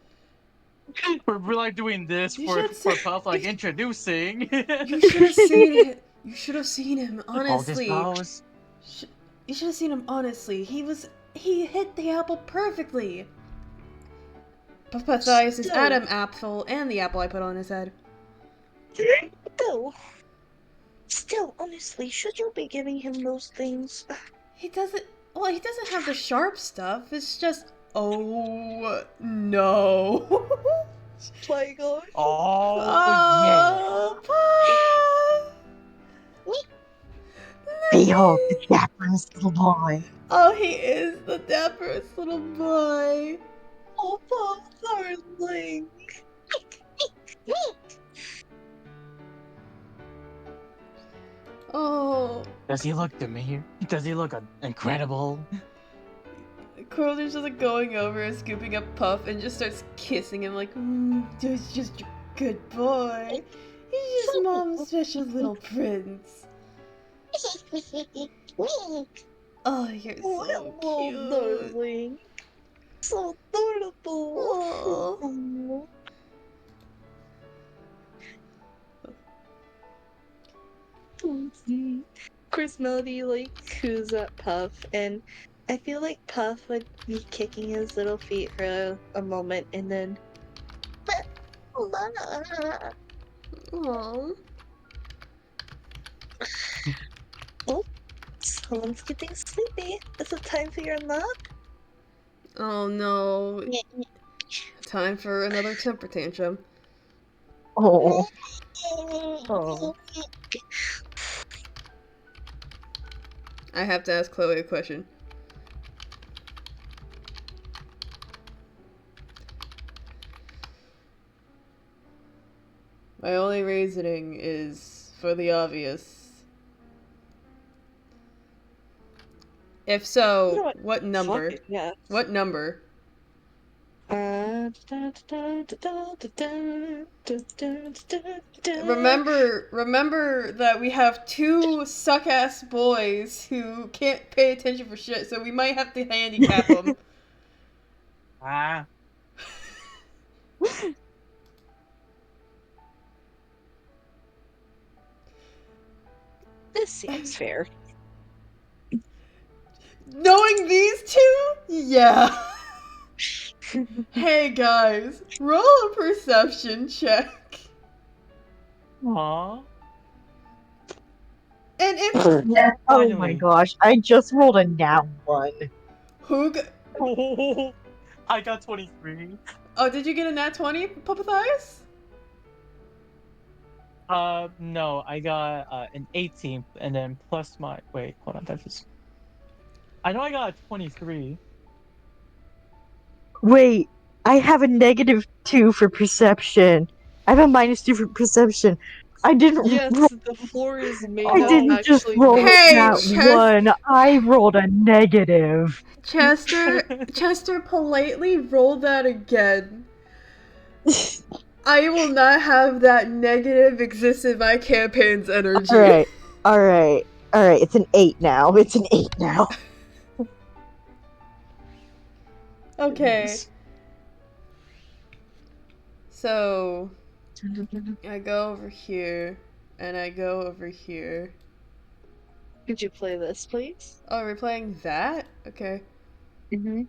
We're like doing this you for should see, Puff, like introducing. you should have seen it. You should have seen him, Hold this honestly. pose. You should have seen him, honestly. He hit the apple perfectly. Papathias is Still. Adam apple and the apple I put on his head. Still, honestly, should you be giving him those things? He doesn't have the sharp stuff. It's just, oh no. My gosh. Oh, Oh, Pop! Behold the dapperest little boy. Oh, he is the dapperest little boy. Oh, Pop, darling. Oh, Does he look demure? Does he look incredible? Curler's just like going over and scooping up Puff and just starts kissing him like, he's just a good boy. He's just mom's special little prince. Oh, you're so Oh, cute. darling. So adorable. Aw. Chris Melody like coos at Puff, and I feel like Puff would be kicking his little feet for a moment, and then. Aw. Someone's getting sleepy. Is it time for your nap? Oh no. Time for another temper tantrum. Oh, Oh. I have to ask Chloe a question. My only reasoning is for the obvious. If so, You know what? what number? Fuck it, yeah. What number? Remember that we have two suck-ass boys who can't pay attention for shit, so we might have to handicap them. Ah, This seems fair. Knowing these two? Yeah. Hey guys, roll a perception check. Aww. And if Yeah. Oh my Finally. gosh, I just rolled a nat 1. who g- Oh, I got 23. Oh, did you get a nat 20, Papathais? No, I got an 18, and then plus my wait, hold on, that is. I know I got a 23. Wait, I have a -2 for perception. I have a -2 for perception. I didn't Yes, roll, the floor is made I of Oh. didn't just actually roll a Hey, nat metal. Chest 1. I rolled a negative. Chester politely rolled that again. I will not have that negative exist in my campaign's energy. Alright, alright, alright. It's an 8 now. It's an 8 now. Okay. Goodness. So I go over here and I go over here. Could you play this, please? Oh, we're playing that? Okay. Mm-hmm.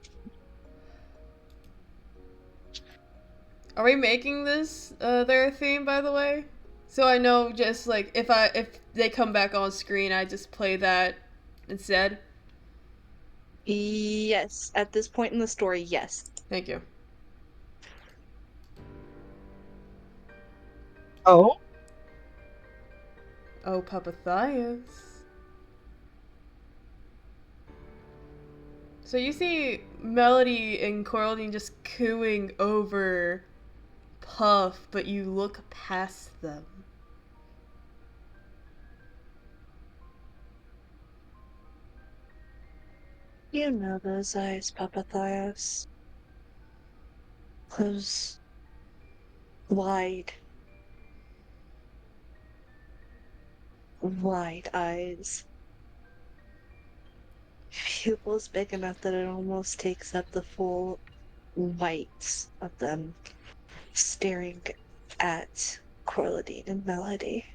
Are we making this their theme, by the way? So I know just like if they come back on screen, I just play that instead. Yes, at this point in the story, yes. Thank you. Oh? Oh, Papathais. So you see Melody and Coraline just cooing over Puff, but you look past them. You know those eyes, Papathaios. Those wide, wide eyes. Pupils big enough that it almost takes up the full whites of them, staring at Coraline and Melody.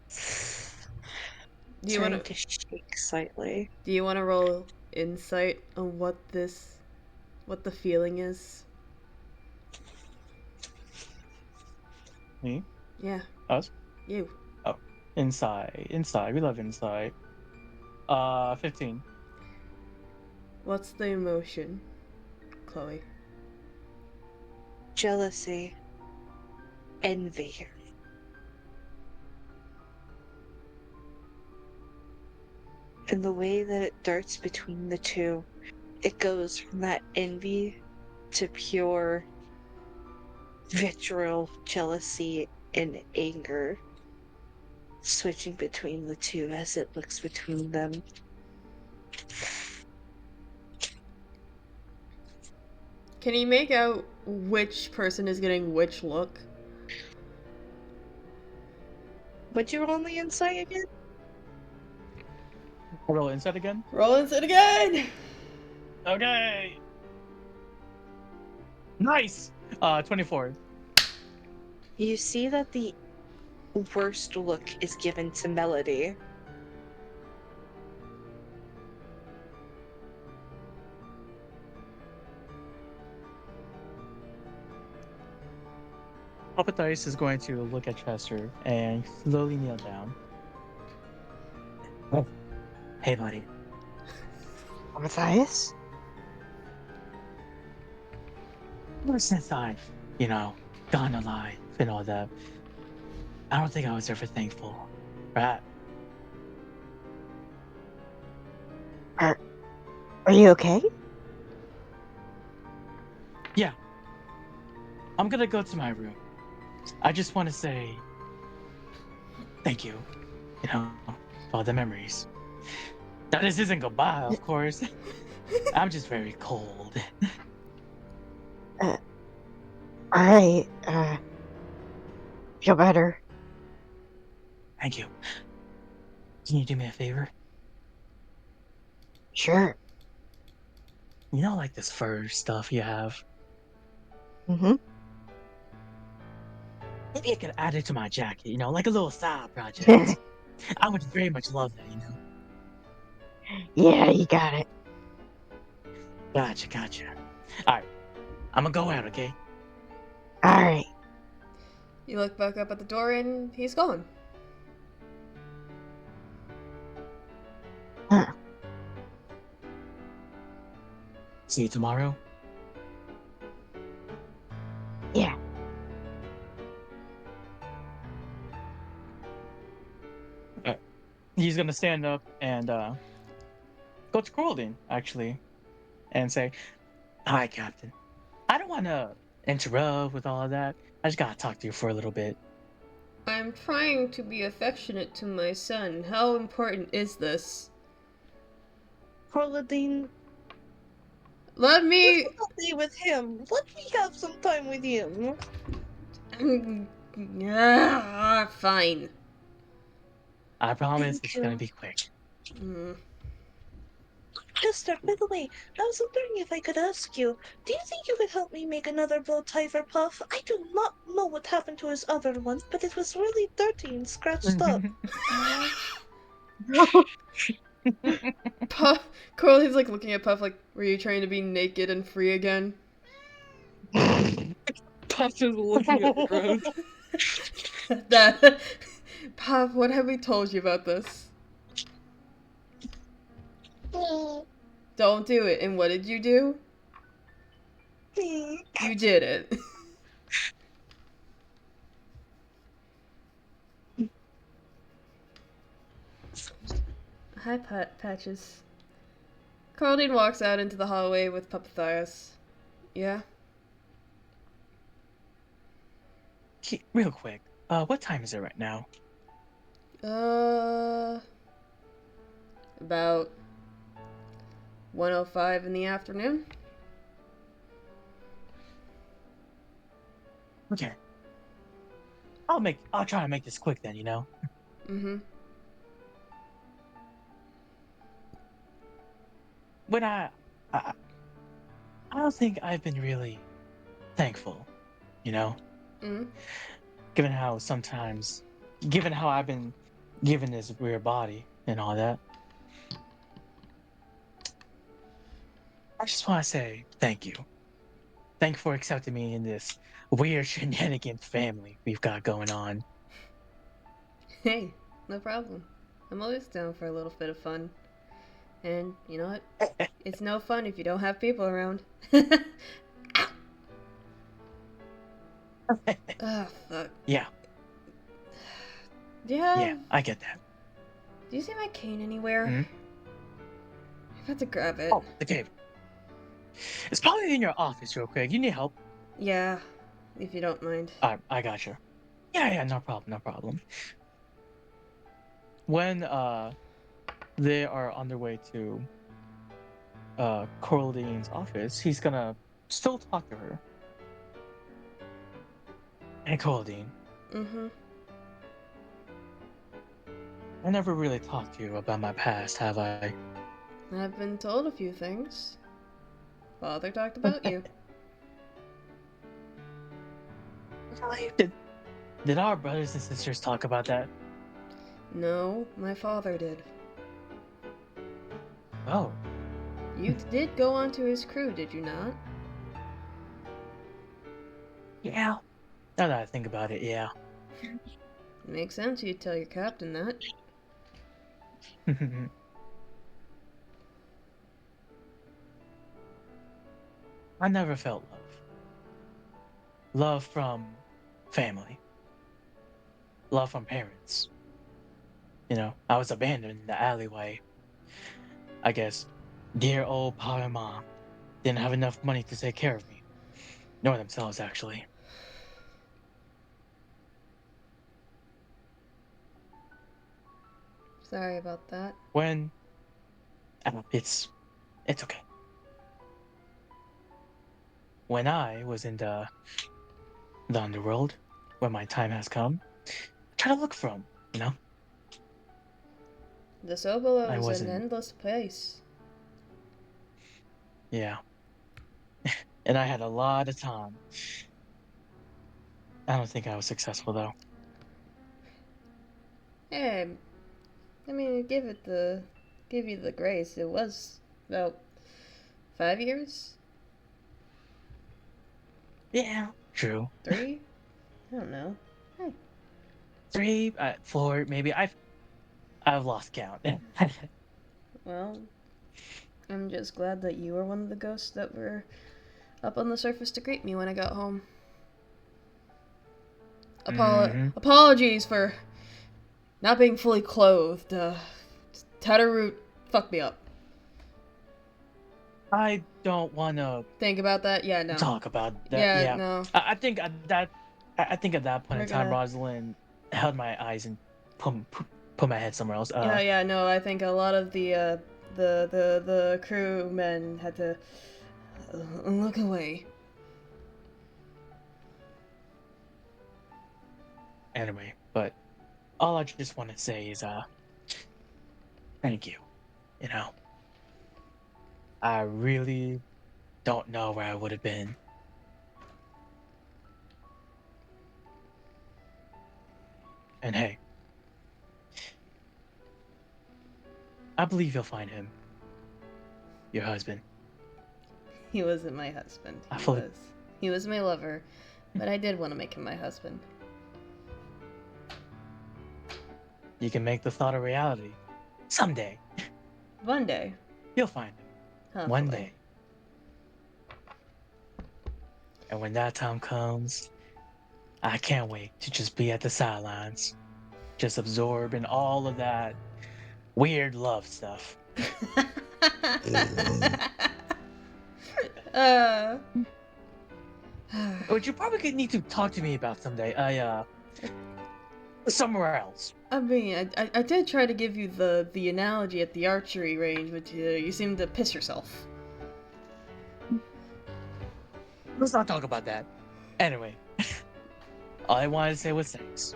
Do you Trying want to shake slightly. to roll insight on what the feeling is? Me? Yeah, Us? you. Oh, inside. We love inside. 15. What's the emotion, Chloe? Jealousy. Envy. And the way that it darts between the two, it goes from that envy to pure vitriol, jealousy, and anger, switching between the two as it looks between them. Can you make out which person is getting which look? What'd you roll on the insight again? Roll inside again? Roll insight again! Okay. Nice. 24. You see that the worst look is given to Melody. Papa Dice is going to look at Chester and slowly kneel down. Oh. Hey, buddy. Matthias? Ever since I've, gone alive and all that, I don't think I was ever thankful. Right? Are you okay? Yeah. I'm gonna go to my room. I just want to say thank you, for all the memories. Now, this isn't goodbye, of course. I'm just very cold. Alright, feel better. Thank you. Can you do me a favor? Sure. Like this fur stuff you have? Mm-hmm. Maybe I could add it to my jacket, like a little side project. I would very much love that. Yeah, you got it. Gotcha. Alright, I'm gonna go out, okay? All right. You look back up at the door and he's gone. Huh. See you tomorrow. Yeah. He's gonna stand up and go to Coraldine, actually, and say, "Hi, Captain. I don't want to interrupt with all of that. I just gotta talk to you for a little bit." I'm trying to be affectionate to my son. How important is this? Corladine, Let this me. is a day with him. Let me have some time with him. Fine. I promise Thank it's gonna you. be quick. Mm. Chester, by the way, I was wondering if I could ask you, do you think you could help me make another bow tie for Puff? I do not know what happened to his other one, but it was really dirty and scratched up. Puff. Corley's like looking at Puff like, were you trying to be naked and free again? Puff is looking at the ground. That. Puff, what have we told you about this? Don't do it. And what did you do? You did it. Hi, Patches. Carlene walks out into the hallway with Papathias. Yeah? Real quick, what time is it right now? About 1:05 in the afternoon. Okay, I'll try to make this quick then. Mm-hmm. When I, I don't think I've been really thankful. You know, Mm-hmm. given how sometimes, given how I've been given this weird body and all that. I just want to say thank you. Thank you for accepting me in this weird shenanigans family we've got going on. Hey, no problem. I'm always down for a little bit of fun. And you know what? It's no fun if you don't have people around. Oh, fuck. Yeah, Yeah. I get that. Do you see my cane anywhere? Mhm. I've got to grab it. Oh, the cave. It's probably in your office, real quick. You need help? Yeah, if you don't mind. I got you. Yeah, no problem. When they are on their way to Coraldine's office, he's gonna still talk to her. Hey, Coraldine, Mm-hmm. I never really talked to you about my past, have I? I've been told a few things. Father talked about you. Did our brothers and sisters talk about that? No, my father did. Oh, You did go onto his crew, did you not? yeah. Now that I think about it, yeah. Makes sense you'd tell your captain that. I never felt love. Love from family. Love from parents. I was abandoned in the alleyway. I guess dear old pa and mom didn't have enough money to take care of me. Nor themselves, actually. Sorry about that. When it's okay. When I was in the underworld, when my time has come, I try to look for him. You know, The Sobolo I is an wasn't. endless place. Yeah, and I had a lot of time. I don't think I was successful though. Hey, I mean, give it the give you the grace. It was about 5 years? Yeah, true. 3? I don't know. 3, 4, maybe. I've lost count. Well, I'm just glad that you were one of the ghosts that were up on the surface to greet me when I got home. Mhm. Apologies for not being fully clothed. Tatterroot fucked me up. I don't want to Think about that? Yeah, no. talk about that. Yeah, Yeah, no. I think at that. I think at that point We're in time, gonna- Rosalind held my eyes and put my head somewhere else. Yeah, no. I think a lot of the crewmen had to look away. Anyway, but all I just want to say is thank you. You know, I really don't know where I would have been. And hey, I believe you'll find him. Your husband. He wasn't my husband. I fully- He was my lover, but I did want to make him my husband. You can make the thought a reality. Someday. One day. You'll find him. One Hopefully. day. And when that time comes, I can't wait to just be at the sidelines. Just absorbing all of that weird love stuff. Which you probably could need to talk to me about someday. Somewhere else. I mean, I did try to give you the analogy at the archery range, but you seemed to piss yourself. Let's not talk about that. Anyway, all I wanted to say was thanks.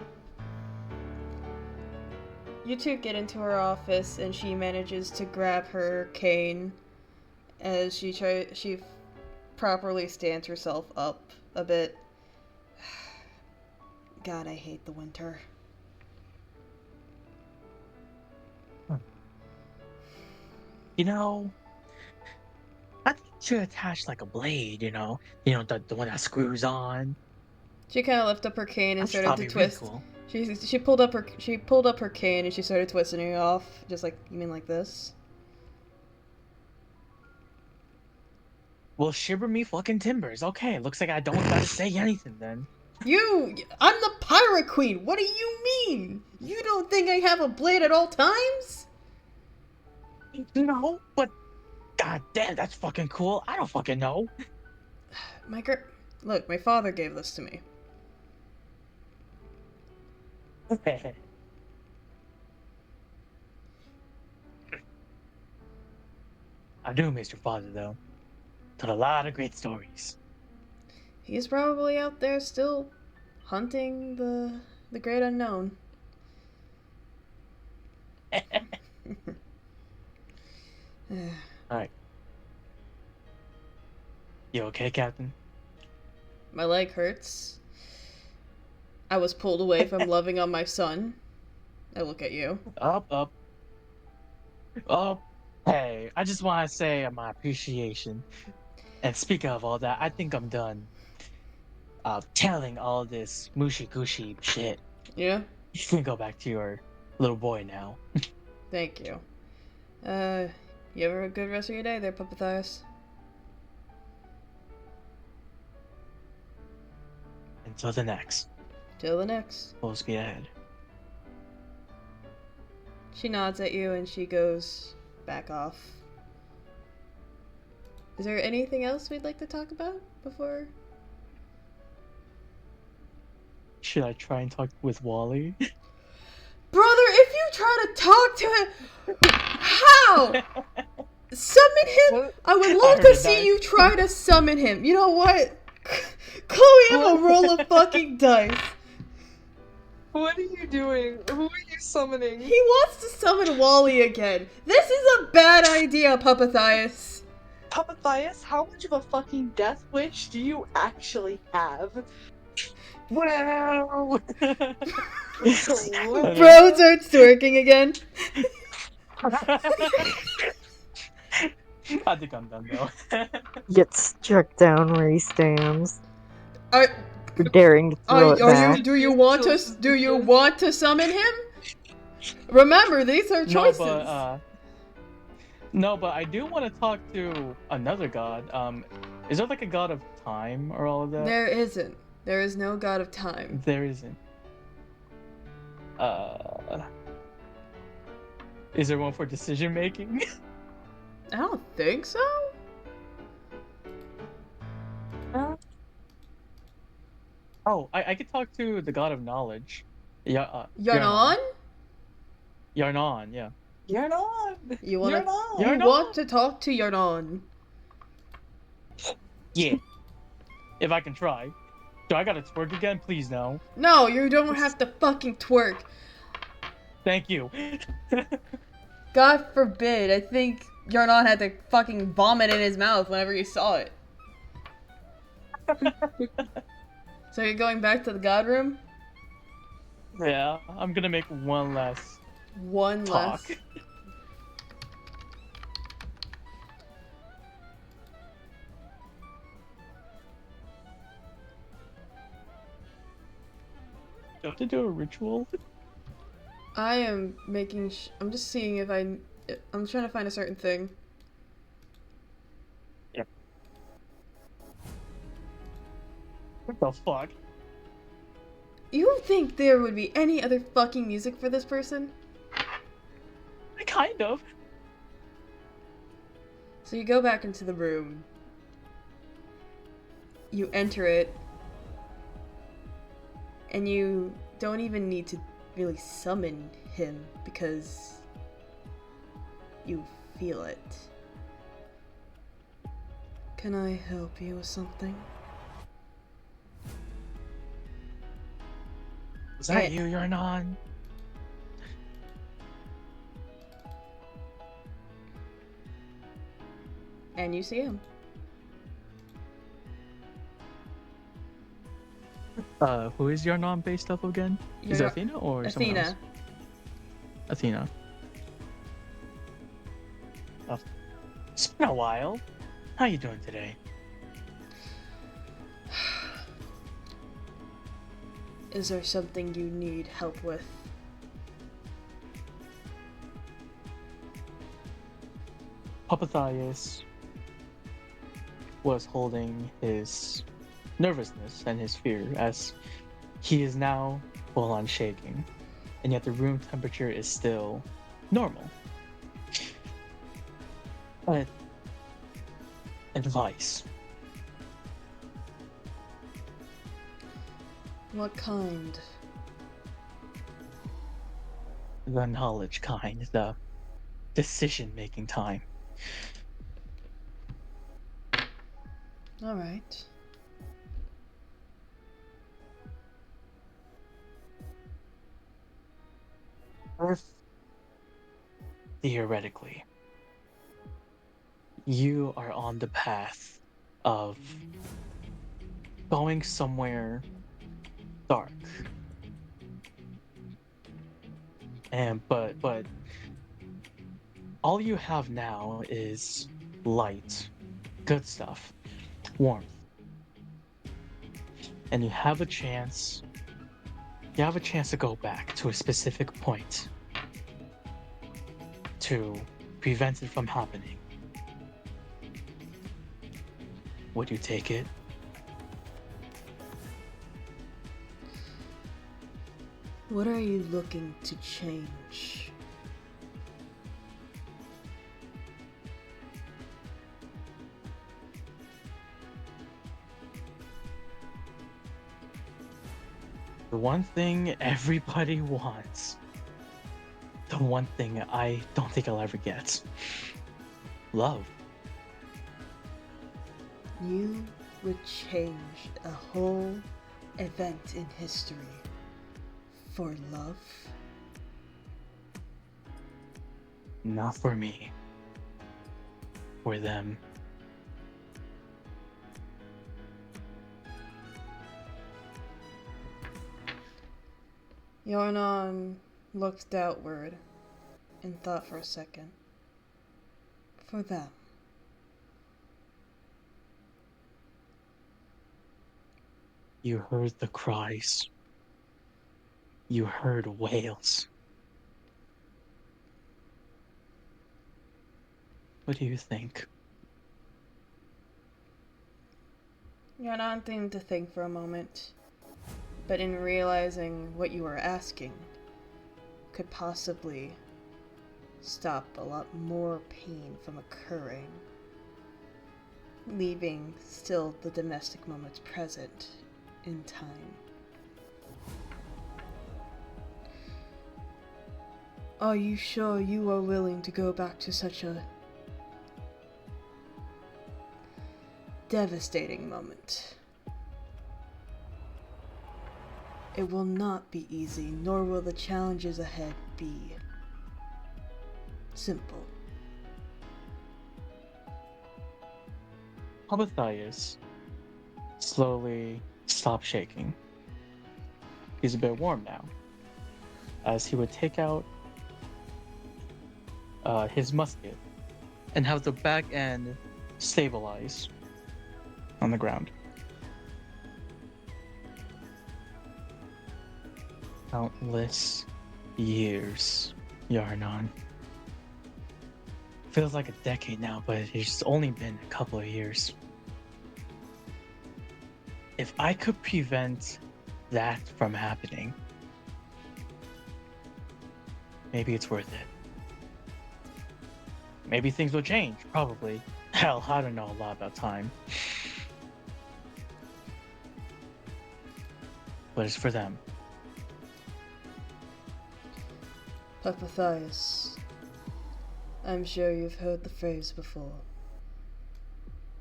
You two get into her office, and she manages to grab her cane as she properly stands herself up a bit. God, I hate the winter. You know, I think you should attach like a blade, the one that screws on. She kind of lifted up her cane and That's started to probably really twist. cool. She pulled up her cane and she started twisting it off, just like, you mean like this? Well, shiver me fucking timbers. Okay, looks like I don't gotta say anything then. I'm the pirate queen. What do you mean? You don't think I have a blade at all times? No, but god damn, that's fucking cool. I don't fucking know. Look, my father gave this to me. I do miss your father though. Told a lot of great stories. He's probably out there still hunting the great unknown. Alright. You okay, Captain? My leg hurts. I was pulled away from loving on my son. I look at you. Up. Oh, hey, I just want to say my appreciation. And speaking of all that, I think I'm done telling all this mushy gushy shit. Yeah? You can go back to your little boy now. Thank you. You have a good rest of your day there, Puppethias. Until the next. Till the next. Full speed ahead. She nods at you and she goes back off. Is there anything else we'd like to talk about before? Should I try and talk with Wally? Brother, if you try to talk to him, how? Summon him? I would love to see you try to summon him. You know what? Chloe, I'm a roll of fucking dice. What are you doing? Who are you summoning? He wants to summon Wally again. This is a bad idea, Puppethias. Puppethias, how much of a fucking death wish do you actually have? Well, Bro starts twerking again. I think I'm done though. Gets struck down where he stands Are, for daring to throw it back. do you want to summon him? Remember, these are No, choices. but I do want to talk to another god. Is there like a god of time or all of that? There isn't. There is no god of time. There isn't. Is there one for decision making? I don't think so. Oh, I could talk to the god of knowledge. Yeah, Yarnon? Yarnon, yeah. You're not. You You're wanna not. you want to talk to Yarnon? Yeah. If I can try. Do I gotta twerk again? Please no. No, you don't have to fucking twerk. Thank you. God forbid. I think Yarnon had to fucking vomit in his mouth whenever he saw it. So you're going back to the god room? Yeah, I'm gonna make one last One talk. less. Do I have to do a ritual? I am making. I'm just seeing if I'm trying to find a certain thing. Yep. What the fuck? You think there would be any other fucking music for this person? Kind of. So you go back into the room. You enter it. And you don't even need to really summon him because you feel it. Can I help you with something? Is that you, Yarnon? And you see him. Who is Yarnon based off of again? Is it Yarnon- Athena or someone else? Athena. Oh. It's been a while. How you doing today? Is there something you need help with? Papathaius was holding his nervousness and his fear as he is now full on shaking, and yet the room temperature is still normal. But advice. What kind? The knowledge kind, the decision-making time. Alright. If, theoretically, you are on the path of going somewhere dark, but all you have now is light, good stuff, warmth, and you have a chance to go back to a specific point to prevent it from happening. Would you take it? What are you looking to change? The one thing everybody wants. The one thing I don't think I'll ever get. Love. You would change a whole event in history for love? Not for me. For them. Yarnon looked outward and thought for a second. For them. You heard the cries. You heard wails. What do you think? You're not thing to think for a moment, but in realizing what you were asking could possibly stop a lot more pain from occurring, leaving still the domestic moments present in time. Are you sure you are willing to go back to such a devastating moment? It will not be easy, nor will the challenges ahead be simple. Matthias slowly stopped shaking. He's a bit warm now, as he would take out his musket and have the back end stabilize on the ground. Countless years, Yarnon. Feels like a decade now, but it's only been a couple of years. If I could prevent that from happening, maybe it's worth it. Maybe things will change, probably. Hell, I don't know a lot about time. But it's for them. Matthias, I'm sure you've heard the phrase before.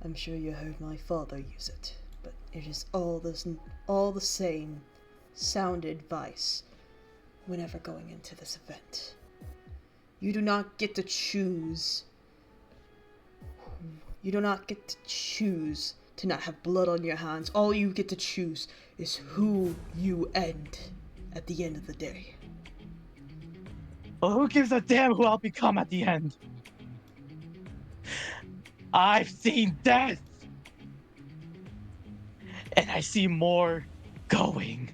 I'm sure you heard my father use it, but it is all the same sound advice whenever going into this event. You do not get to choose. You do not get to choose to not have blood on your hands. All you get to choose is who you end at the end of the day. Well, who gives a damn who I'll become at the end? I've seen death! And I see more going.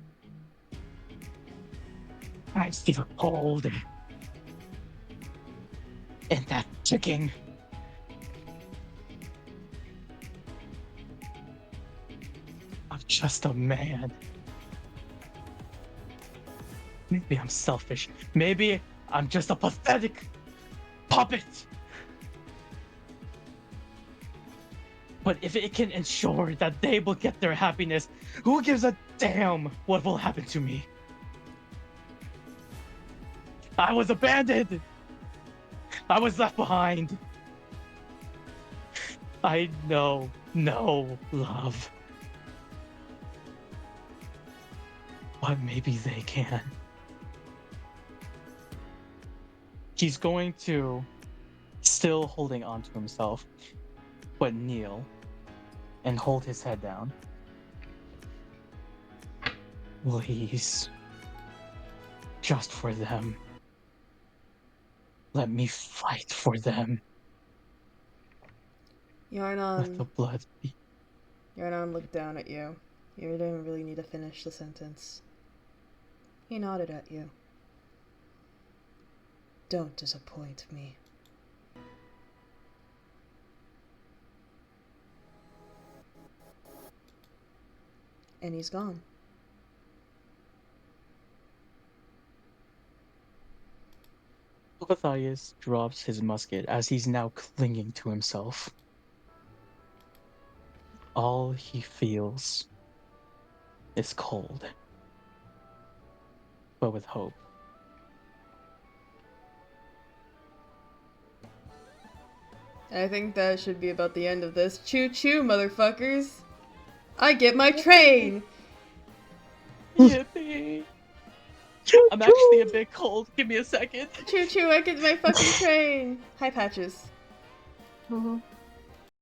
I see the cold and that ticking. I'm just a man. Maybe I'm selfish. Maybe I'm just a pathetic puppet. But if it can ensure that they will get their happiness, who gives a damn what will happen to me? I was abandoned. I was left behind. I know no love. But maybe they can. He's going to, still holding on to himself, but kneel and hold his head down. Please. Just for them. Let me fight for them. Let the blood be. Yarnon looked down at you. You didn't really need to finish the sentence. He nodded at you. Don't disappoint me. And he's gone. Matthias drops his musket as he's now clinging to himself. All he feels is cold, but with hope. I think that should be about the end of this. Choo choo, motherfuckers! I get my train! Yippee! I'm actually a bit cold. Give me a second. Choo choo, I get my fucking train! Hi, Patches.